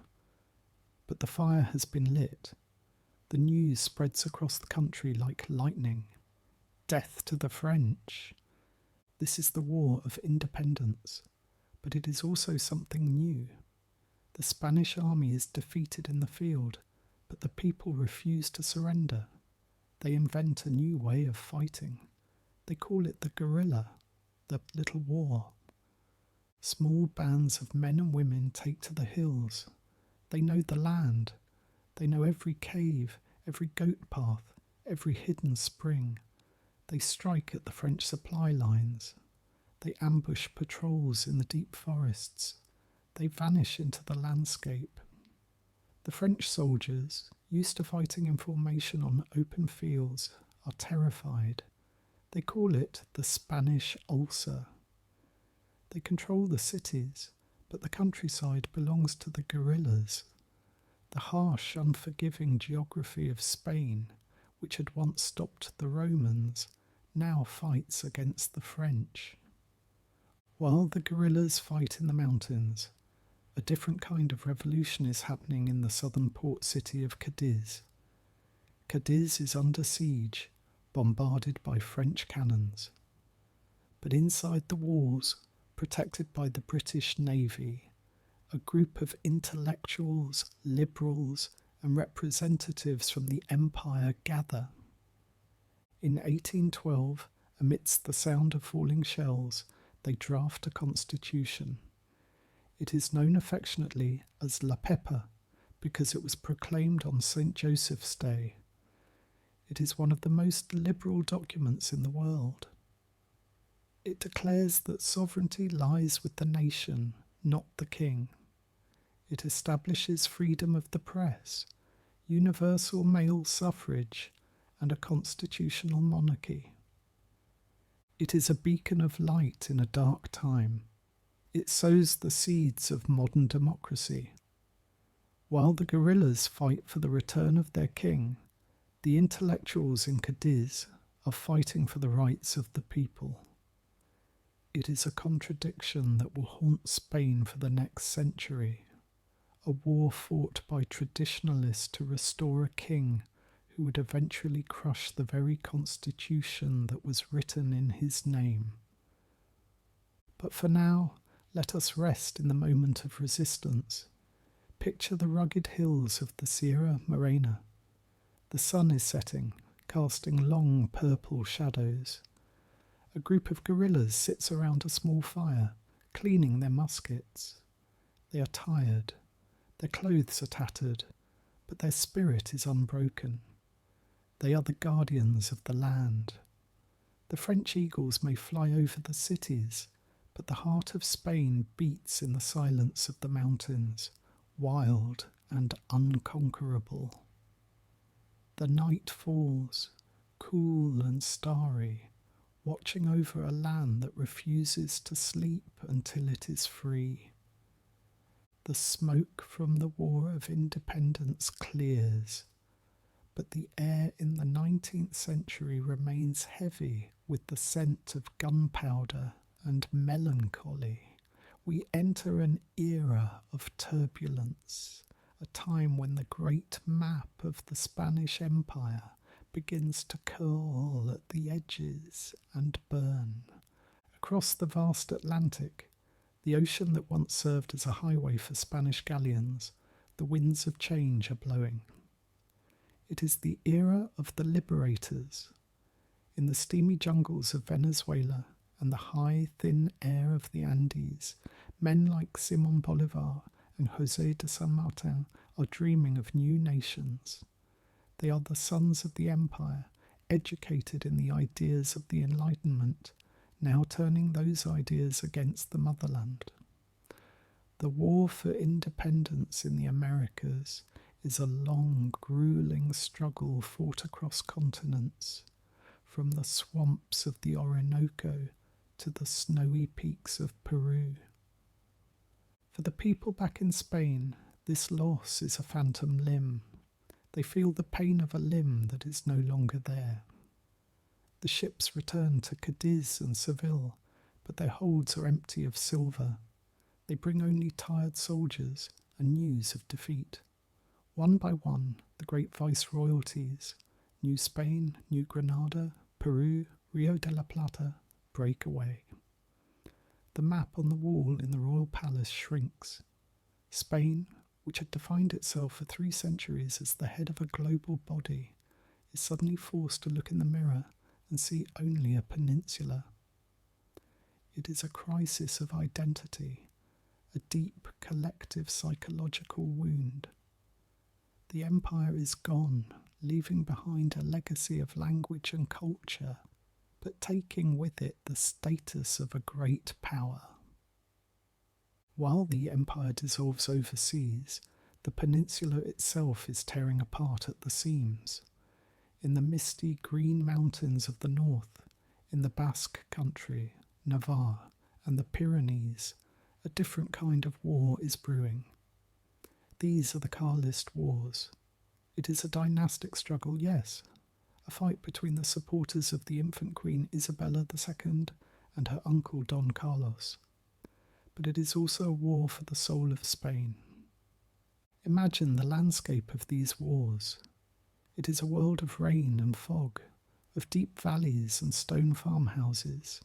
But the fire has been lit. The news spreads across the country like lightning. Death to the French! This is the war of independence, but it is also something new. The Spanish army is defeated in the field, but the people refuse to surrender. They invent a new way of fighting. They call it the guerrilla, the little war. Small bands of men and women take to the hills. They know the land. They know every cave, every goat path, every hidden spring. They strike at the French supply lines. They ambush patrols in the deep forests. They vanish into the landscape. The French soldiers, used to fighting in formation on open fields, are terrified. They call it the Spanish ulcer. They control the cities, But the countryside belongs to the guerrillas. The harsh, unforgiving geography of Spain, which had once stopped the Romans, now fights against the French. While the guerrillas fight in the mountains, a different kind of revolution is happening in the southern port city of Cadiz. Cadiz is under siege, bombarded by French cannons. But inside the walls, protected by the British Navy, a group of intellectuals, liberals, and representatives from the empire gather. In 1812, amidst the sound of falling shells, they draft a constitution. It is known affectionately as La Pepa because it was proclaimed on St. Joseph's Day. It is one of the most liberal documents in the world. It declares that sovereignty lies with the nation, not the king. It establishes freedom of the press, universal male suffrage, and a constitutional monarchy. It is a beacon of light in a dark time. It sows the seeds of modern democracy. While the guerrillas fight for the return of their king, the intellectuals in Cadiz are fighting for the rights of the people. It is a contradiction that will haunt Spain for the next century, a war fought by traditionalists to restore a king who would eventually crush the very constitution that was written in his name. But for now, let us rest in the moment of resistance. Picture the rugged hills of the Sierra Morena. The sun is setting, casting long purple shadows. A group of guerrillas sits around a small fire, cleaning their muskets. They are tired. Their clothes are tattered, but their spirit is unbroken. They are the guardians of the land. The French eagles may fly over the cities, but the heart of Spain beats in the silence of the mountains, wild and unconquerable. The night falls, cool and starry, watching over a land that refuses to sleep until it is free. The smoke from the War of Independence clears, but the air in the 19th century remains heavy with the scent of gunpowder and melancholy. We enter an era of turbulence, a time when the great map of the Spanish Empire begins to curl at the edges and burn. Across the vast Atlantic, the ocean that once served as a highway for Spanish galleons, the winds of change are blowing. It is the era of the liberators. In the steamy jungles of Venezuela and the high, thin air of the Andes, men like Simón Bolívar and José de San Martin are dreaming of new nations. They are the sons of the empire, educated in the ideas of the Enlightenment, now turning those ideas against the motherland. The war for independence in the Americas is a long, grueling struggle fought across continents, from the swamps of the Orinoco to the snowy peaks of Peru. For the people back in Spain, this loss is a phantom limb. They feel the pain of a limb that is no longer there. The ships return to Cadiz and Seville, but their holds are empty of silver. They bring only tired soldiers and news of defeat. One by one, the great viceroyalties, New Spain, New Granada, Peru, Rio de la Plata, break away. The map on the wall in the royal palace shrinks. Spain, which had defined itself for 3 centuries as the head of a global body, is suddenly forced to look in the mirror and see only a peninsula. It is a crisis of identity, a deep collective psychological wound. The empire is gone, leaving behind a legacy of language and culture, but taking with it the status of a great power. While the empire dissolves overseas, the peninsula itself is tearing apart at the seams. In the misty green mountains of the north, in the Basque country, Navarre, and the Pyrenees, a different kind of war is brewing. These are the Carlist Wars. It is a dynastic struggle, yes, a fight between the supporters of the infant queen Isabella II and her uncle Don Carlos. But it is also a war for the soul of Spain. Imagine the landscape of these wars. It is a world of rain and fog, of deep valleys and stone farmhouses.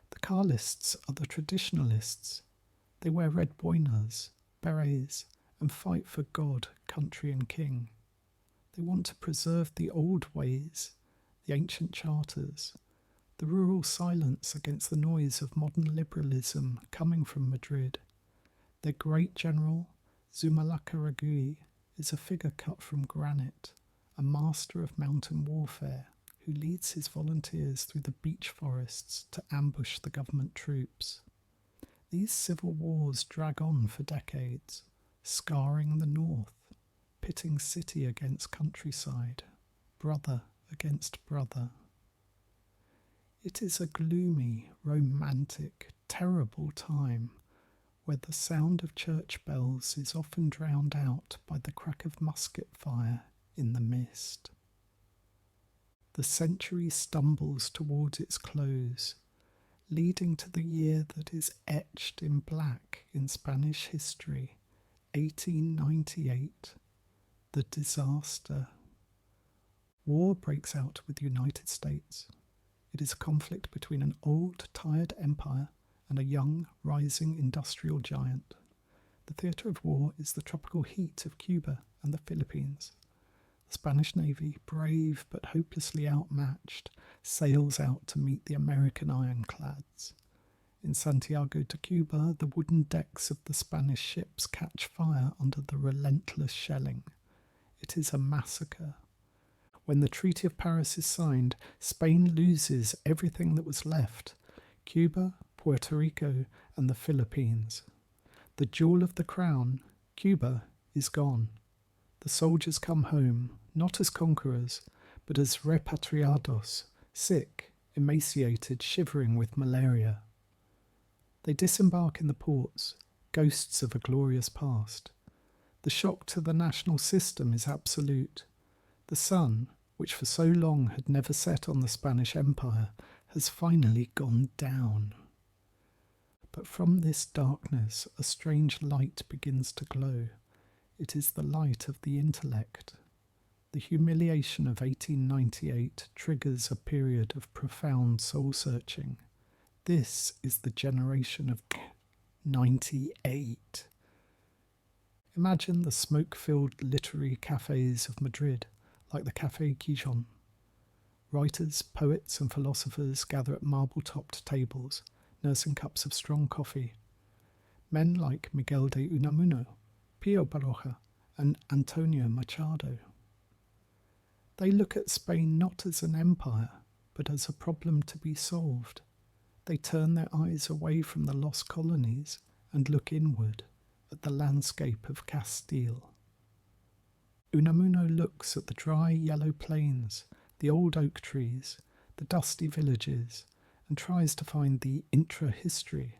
The Carlists are the traditionalists. They wear red boinas, berets, and fight for God, country and king. They want to preserve the old ways, the ancient charters, the rural silence against the noise of modern liberalism coming from Madrid. Their great general, Zumalacárregui, is a figure cut from granite, a master of mountain warfare, who leads his volunteers through the beech forests to ambush the government troops. These civil wars drag on for decades, scarring the north, pitting city against countryside, brother against brother. It is a gloomy, romantic, terrible time where the sound of church bells is often drowned out by the crack of musket fire in the mist. The century stumbles towards its close, leading to the year that is etched in black in Spanish history, 1898, the disaster. War breaks out with the United States. It is a conflict between an old, tired empire and a young, rising industrial giant. The theatre of war is the tropical heat of Cuba and the Philippines. The Spanish Navy, brave but hopelessly outmatched, sails out to meet the American ironclads. In Santiago de Cuba, the wooden decks of the Spanish ships catch fire under the relentless shelling. It is a massacre. When the Treaty of Paris is signed, Spain loses everything that was left: Cuba, Puerto Rico, and the Philippines. The jewel of the crown, Cuba, is gone. The soldiers come home, not as conquerors, but as repatriados, sick, emaciated, shivering with malaria. They disembark in the ports, ghosts of a glorious past. The shock to the national system is absolute. The sun, which for so long had never set on the Spanish Empire, has finally gone down. But from this darkness a strange light begins to glow. It is the light of the intellect. The humiliation of 1898 triggers a period of profound soul-searching. This is the generation of 98. Imagine the smoke-filled literary cafes of Madrid, like the Café Quijon. Writers, poets and philosophers gather at marble-topped tables, nursing cups of strong coffee. Men like Miguel de Unamuno, Pío Baroja and Antonio Machado. They look at Spain not as an empire, but as a problem to be solved. They turn their eyes away from the lost colonies and look inward at the landscape of Castile. Unamuno looks at the dry yellow plains, the old oak trees, the dusty villages, and tries to find the intra-history,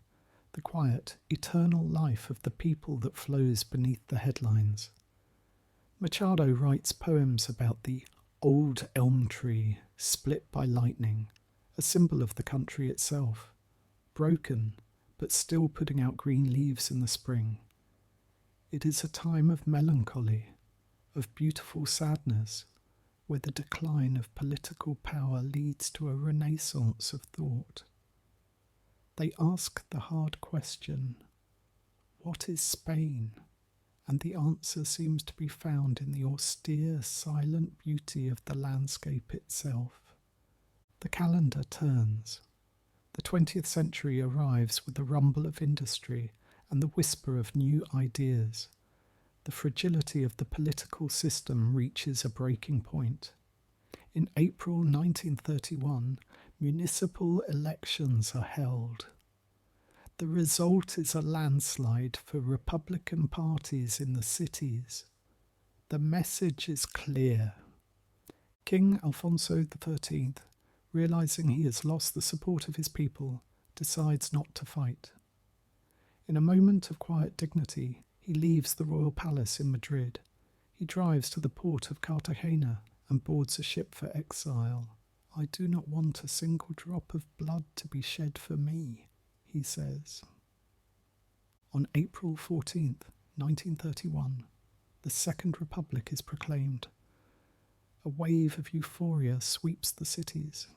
the quiet, eternal life of the people that flows beneath the headlines. Machado writes poems about the old elm tree split by lightning, a symbol of the country itself, broken but still putting out green leaves in the spring. It is a time of melancholy, of beautiful sadness, where the decline of political power leads to a renaissance of thought. They ask the hard question, what is Spain? And the answer seems to be found in the austere, silent beauty of the landscape itself. The calendar turns. The 20th century arrives with the rumble of industry and the whisper of new ideas. The fragility of the political system reaches a breaking point. In April 1931, municipal elections are held. The result is a landslide for Republican parties in the cities. The message is clear. King Alfonso XIII, realizing he has lost the support of his people, decides not to fight. In a moment of quiet dignity, he leaves the royal palace in Madrid. He drives to the port of Cartagena and boards a ship for exile. "I do not want a single drop of blood to be shed for me," he says. On April 14th, 1931, the Second Republic is proclaimed. A wave of euphoria sweeps the cities.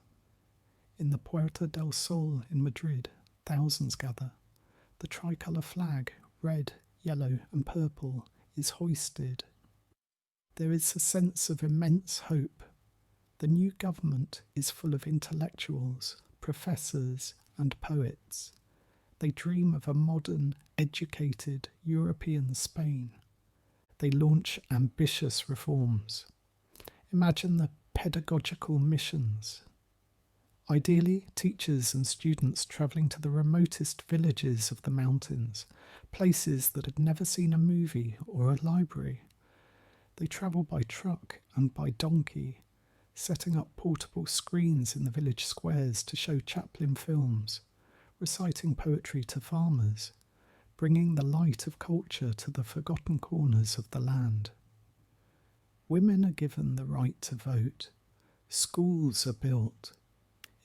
In the Puerta del Sol in Madrid, thousands gather. The tricolour flag, red, yellow and purple, is hoisted. There is a sense of immense hope. The new government is full of intellectuals, professors and poets. They dream of a modern, educated European Spain. They launch ambitious reforms. Imagine the pedagogical missions. Ideally, teachers and students travelling to the remotest villages of the mountains, places that had never seen a movie or a library. They travel by truck and by donkey, setting up portable screens in the village squares to show Chaplin films, reciting poetry to farmers, bringing the light of culture to the forgotten corners of the land. Women are given the right to vote. Schools are built.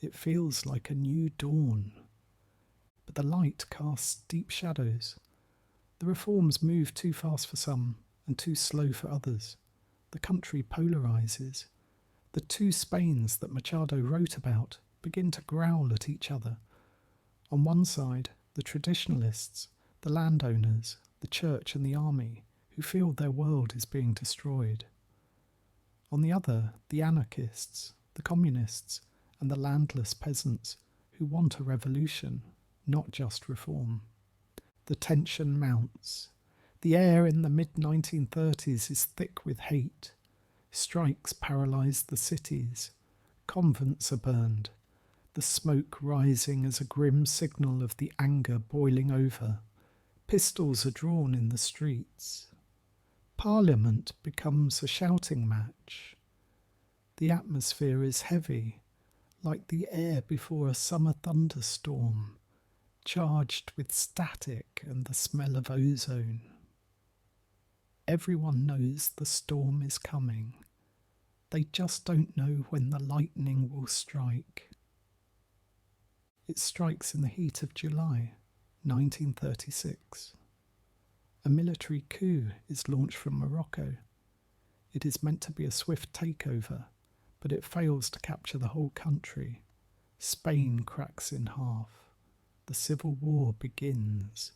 It feels like a new dawn. But the light casts deep shadows. The reforms move too fast for some and too slow for others. The country polarises. The two Spains that Machado wrote about begin to growl at each other. On one side, the traditionalists, the landowners, the church and the army, who feel their world is being destroyed. On the other, the anarchists, the communists, and the landless peasants who want a revolution, not just reform. The tension mounts. The air in the mid-1930s is thick with hate. Strikes paralyse the cities. Convents are burned. The smoke rising as a grim signal of the anger boiling over. Pistols are drawn in the streets. Parliament becomes a shouting match. The atmosphere is heavy, like the air before a summer thunderstorm, charged with static and the smell of ozone. Everyone knows the storm is coming. They just don't know when the lightning will strike. It strikes in the heat of July, 1936. A military coup is launched from Morocco. It is meant to be a swift takeover, but it fails to capture the whole country. Spain cracks in half. The civil war begins.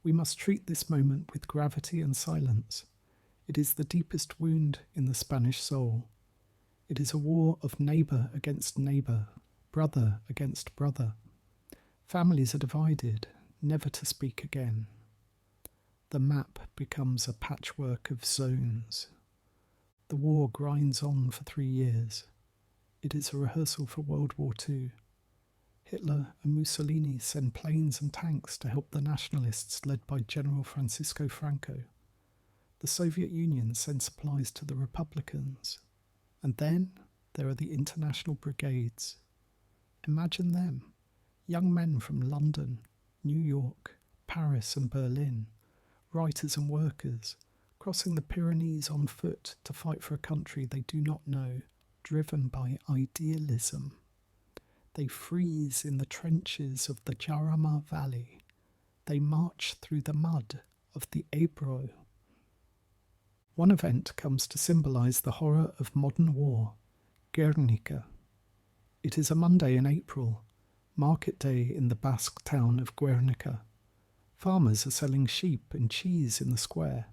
We must treat this moment with gravity and silence. It is the deepest wound in the Spanish soul. It is a war of neighbour against neighbour, brother against brother. Families are divided, never to speak again. The map becomes a patchwork of zones. The war grinds on for 3 years. It is a rehearsal for World War II. Hitler and Mussolini send planes and tanks to help the nationalists led by General Francisco Franco. The Soviet Union sends supplies to the Republicans. And then there are the international brigades. Imagine them, young men from London, New York, Paris and Berlin, writers and workers, crossing the Pyrenees on foot to fight for a country they do not know, driven by idealism. They freeze in the trenches of the Jarama Valley. They march through the mud of the Ebro. One event comes to symbolise the horror of modern war, Guernica. It is a Monday in April, market day in the Basque town of Guernica. Farmers are selling sheep and cheese in the square.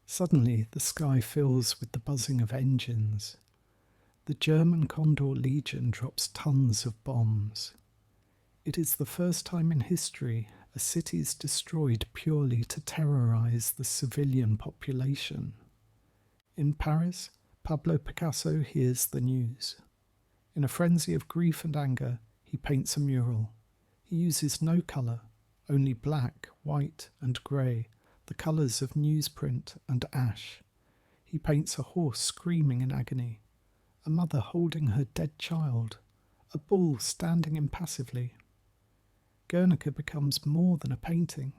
Suddenly the sky fills with the buzzing of engines. The German Condor Legion drops tons of bombs. It is the first time in history a city is destroyed purely to terrorise the civilian population. In Paris, Pablo Picasso hears the news. In a frenzy of grief and anger, he paints a mural. He uses no colour, only black, white and grey, the colours of newsprint and ash. He paints a horse screaming in agony, a mother holding her dead child, a bull standing impassively. Guernica becomes more than a painting.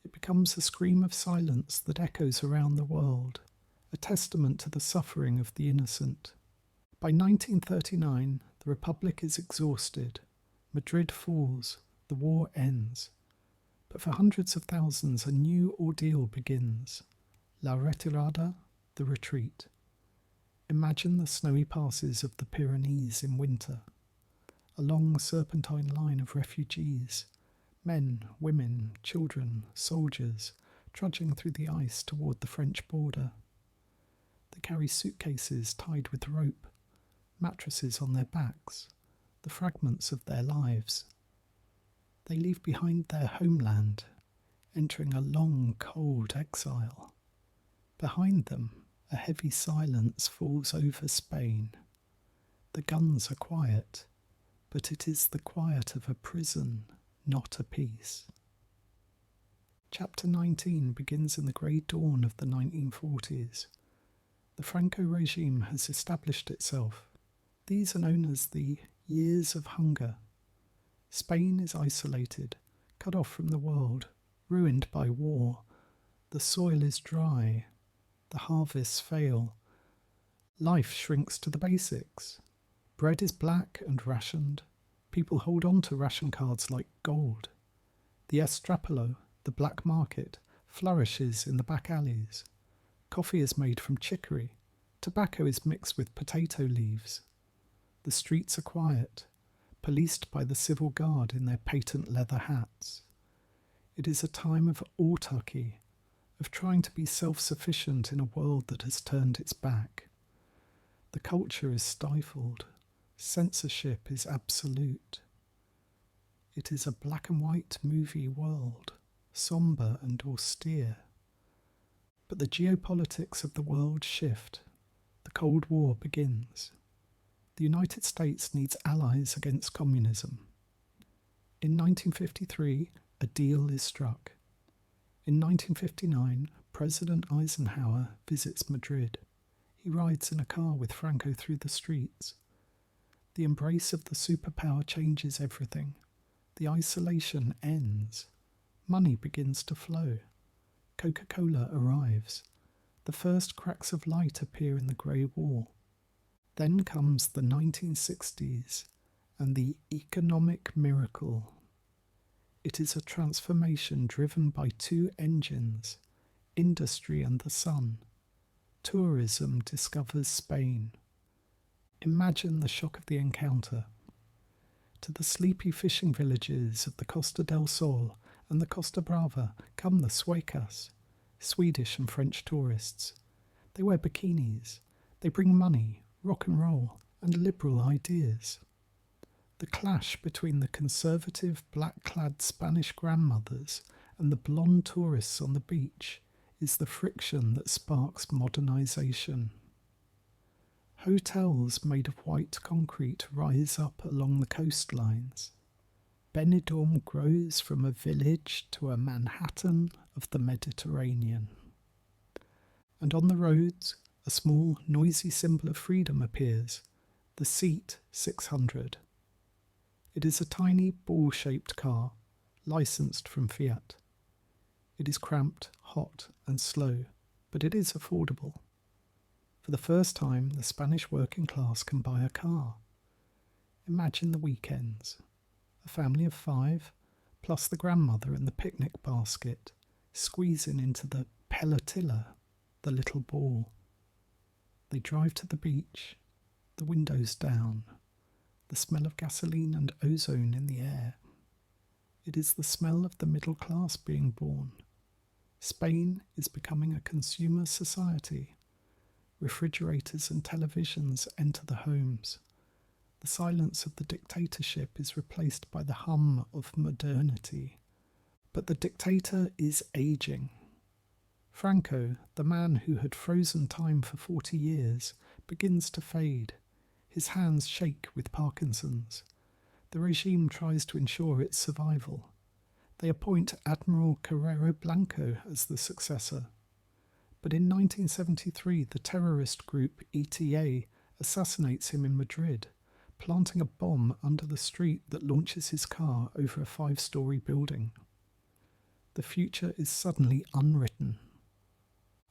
It becomes a scream of silence that echoes around the world, a testament to the suffering of the innocent. By 1939, the Republic is exhausted. Madrid falls. The war ends. But for hundreds of thousands, a new ordeal begins. La Retirada, the retreat. Imagine the snowy passes of the Pyrenees in winter. A long serpentine line of refugees, men, women, children, soldiers, trudging through the ice toward the French border. They carry suitcases tied with rope, mattresses on their backs, the fragments of their lives. They leave behind their homeland, entering a long, cold exile. Behind them, a heavy silence falls over Spain. The guns are quiet, but it is the quiet of a prison, not a peace. Chapter 19 begins in the grey dawn of the 1940s. The Franco regime has established itself. These are known as the years of hunger. Spain is isolated, cut off from the world, ruined by war. The soil is dry. The harvests fail. Life shrinks to the basics. Bread is black and rationed. People hold on to ration cards like gold. The estrapolo, the black market, flourishes in the back alleys. Coffee is made from chicory. Tobacco is mixed with potato leaves. The streets are quiet, policed by the civil guard in their patent leather hats. It is a time of autarky, of trying to be self-sufficient in a world that has turned its back. The culture is stifled. Censorship is absolute. It is a black and white movie world, sombre and austere. But the geopolitics of the world shift. The Cold War begins. The United States needs allies against communism. In 1953, a deal is struck. In 1959, President Eisenhower visits Madrid. He rides in a car with Franco through the streets. The embrace of the superpower changes everything. The isolation ends. Money begins to flow. Coca-Cola arrives. The first cracks of light appear in the grey wall. Then comes the 1960s and the economic miracle. It is a transformation driven by two engines, industry and the sun. Tourism discovers Spain. Imagine the shock of the encounter. To the sleepy fishing villages of the Costa del Sol and the Costa Brava come the suecas, Swedish and French tourists. They wear bikinis. They bring money, rock and roll, and liberal ideas. The clash between the conservative black-clad Spanish grandmothers and the blonde tourists on the beach is the friction that sparks modernisation. Hotels made of white concrete rise up along the coastlines. Benidorm grows from a village to a Manhattan of the Mediterranean. And on the roads, a small, noisy symbol of freedom appears, the Seat 600. It is a tiny, ball-shaped car, licensed from Fiat. It is cramped, hot and slow, but it is affordable. For the first time, the Spanish working class can buy a car. Imagine the weekends. A family of 5, plus the grandmother and the picnic basket, squeezing into the pelotilla, the little ball. They drive to the beach, the windows down, the smell of gasoline and ozone in the air. It is the smell of the middle class being born. Spain is becoming a consumer society. Refrigerators and televisions enter the homes. The silence of the dictatorship is replaced by the hum of modernity. But the dictator is aging. Franco, the man who had frozen time for 40 years, begins to fade. His hands shake with Parkinson's. The regime tries to ensure its survival. They appoint Admiral Carrero Blanco as the successor. But in 1973, the terrorist group ETA assassinates him in Madrid, planting a bomb under the street that launches his car over a 5-story building. The future is suddenly unwritten.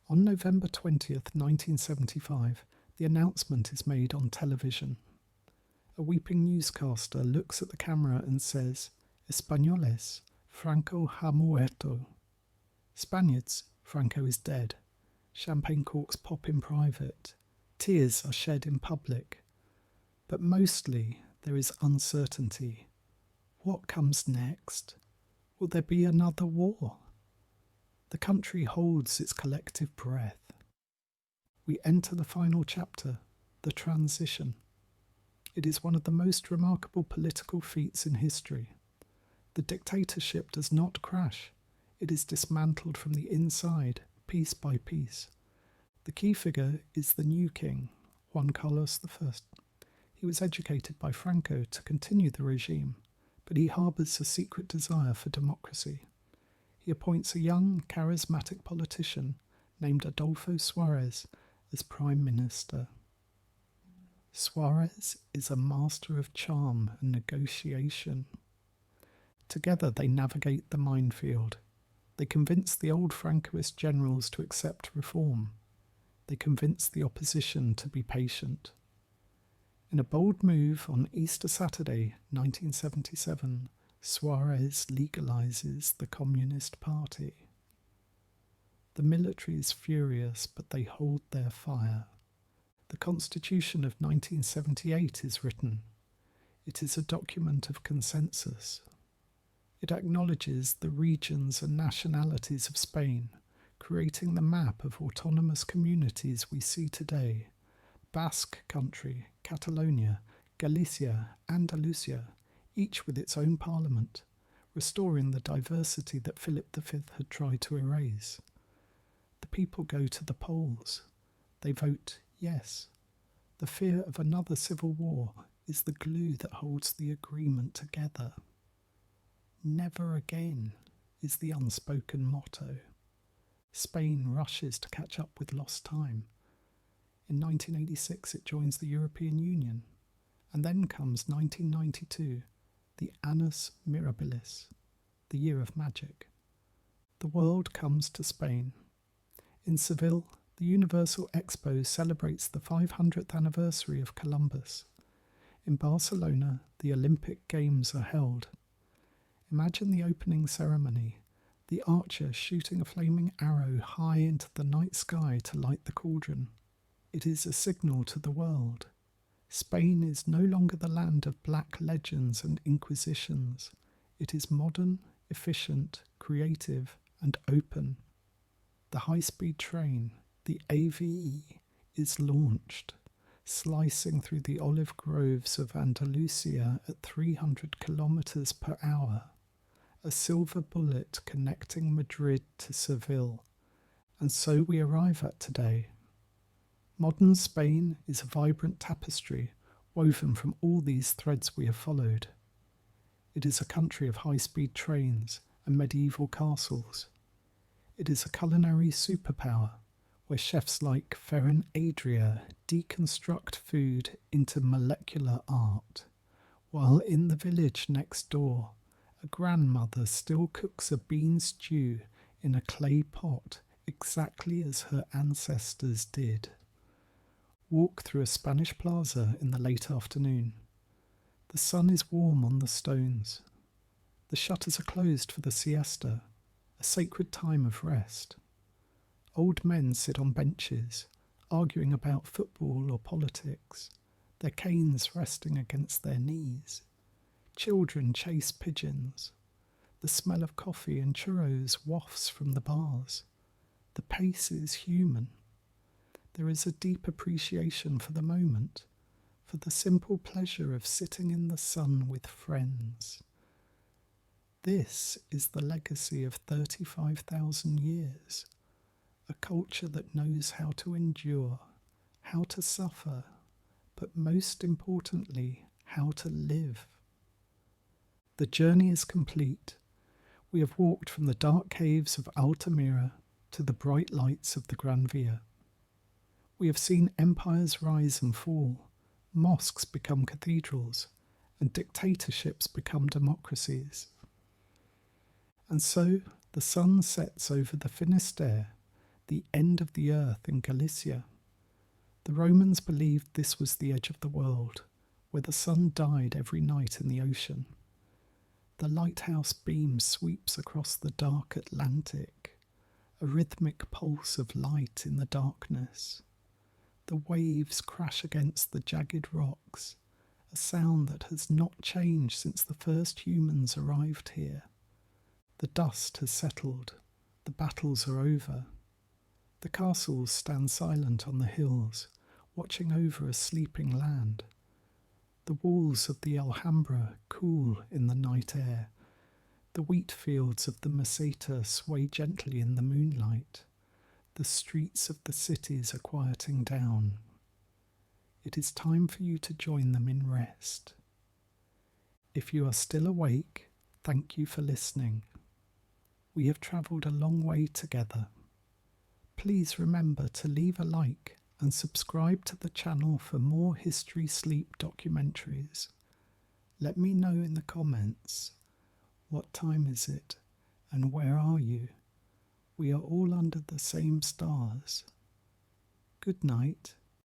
On November 20th, 1975, the announcement is made on television. A weeping newscaster looks at the camera and says, "Españoles, Franco ha muerto." Spaniards, Franco is dead. Champagne corks pop in private. Tears are shed in public. But mostly there is uncertainty. What comes next? Will there be another war? The country holds its collective breath. We enter the final chapter, the transition. It is one of the most remarkable political feats in history. The dictatorship does not crash. It is dismantled from the inside, piece by piece. The key figure is the new king, Juan Carlos I. He was educated by Franco to continue the regime, but he harbours a secret desire for democracy. He appoints a young, charismatic politician named Adolfo Suarez as prime minister. Suarez is a master of charm and negotiation. Together they navigate the minefield. They convince the old Francoist generals to accept reform. They convince the opposition to be patient. In a bold move on Easter Saturday, 1977, Suarez legalizes the Communist Party. The military is furious, but they hold their fire. The Constitution of 1978 is written. It is a document of consensus. It acknowledges the regions and nationalities of Spain, creating the map of autonomous communities we see today: Basque Country, Catalonia, Galicia, Andalusia, each with its own parliament, restoring the diversity that Philip V had tried to erase. The people go to the polls. They vote yes. The fear of another civil war is the glue that holds the agreement together. Never again is the unspoken motto. Spain rushes to catch up with lost time. In 1986 it joins the European Union, and then comes 1992, the Annus Mirabilis, the year of magic. The world comes to Spain. In Seville, the Universal Expo celebrates the 500th anniversary of Columbus. In Barcelona, the Olympic Games are held. Imagine the opening ceremony, the archer shooting a flaming arrow high into the night sky to light the cauldron. It is a signal to the world. Spain is no longer the land of black legends and inquisitions. It is modern, efficient, creative, and open. The high-speed train, the AVE, is launched, slicing through the olive groves of Andalusia at 300 kilometers per hour. A silver bullet connecting Madrid to Seville. And so we arrive at today. Modern Spain is a vibrant tapestry woven from all these threads we have followed. It is a country of high-speed trains and medieval castles. It is a culinary superpower where chefs like Ferran Adrià deconstruct food into molecular art, while in the village next door, a grandmother still cooks a bean stew in a clay pot exactly as her ancestors did. Walk through a Spanish plaza in the late afternoon. The sun is warm on the stones. The shutters are closed for the siesta, a sacred time of rest. Old men sit on benches, arguing about football or politics, their canes resting against their knees. Children chase pigeons. The smell of coffee and churros wafts from the bars. The pace is human. There is a deep appreciation for the moment, for the simple pleasure of sitting in the sun with friends. This is the legacy of 35,000 years, a culture that knows how to endure, how to suffer, but most importantly, how to live. The journey is complete. We have walked from the dark caves of Altamira to the bright lights of the Gran Via. We have seen empires rise and fall, Mosques become cathedrals, and dictatorships become democracies. And so the sun sets over the Finisterre, the end of the earth in Galicia. The Romans believed this was the edge of the world, where the sun died every night in the ocean. The lighthouse beam sweeps across the dark Atlantic, a rhythmic pulse of light in the darkness. The waves crash against the jagged rocks, a sound that has not changed since the first humans arrived here. The dust has settled, the battles are over. The castles stand silent on the hills, watching over a sleeping land. The walls of the Alhambra cool in the night air. The wheat fields of the Meseta sway gently in the moonlight. The streets of the cities are quieting down. It is time for you to join them in rest. If you are still awake, thank you for listening. We have travelled a long way together. Please remember to leave a like and subscribe to the channel for more history sleep documentaries. Let me know in the comments, what time is it and where are you? We are all under the same stars. Good night.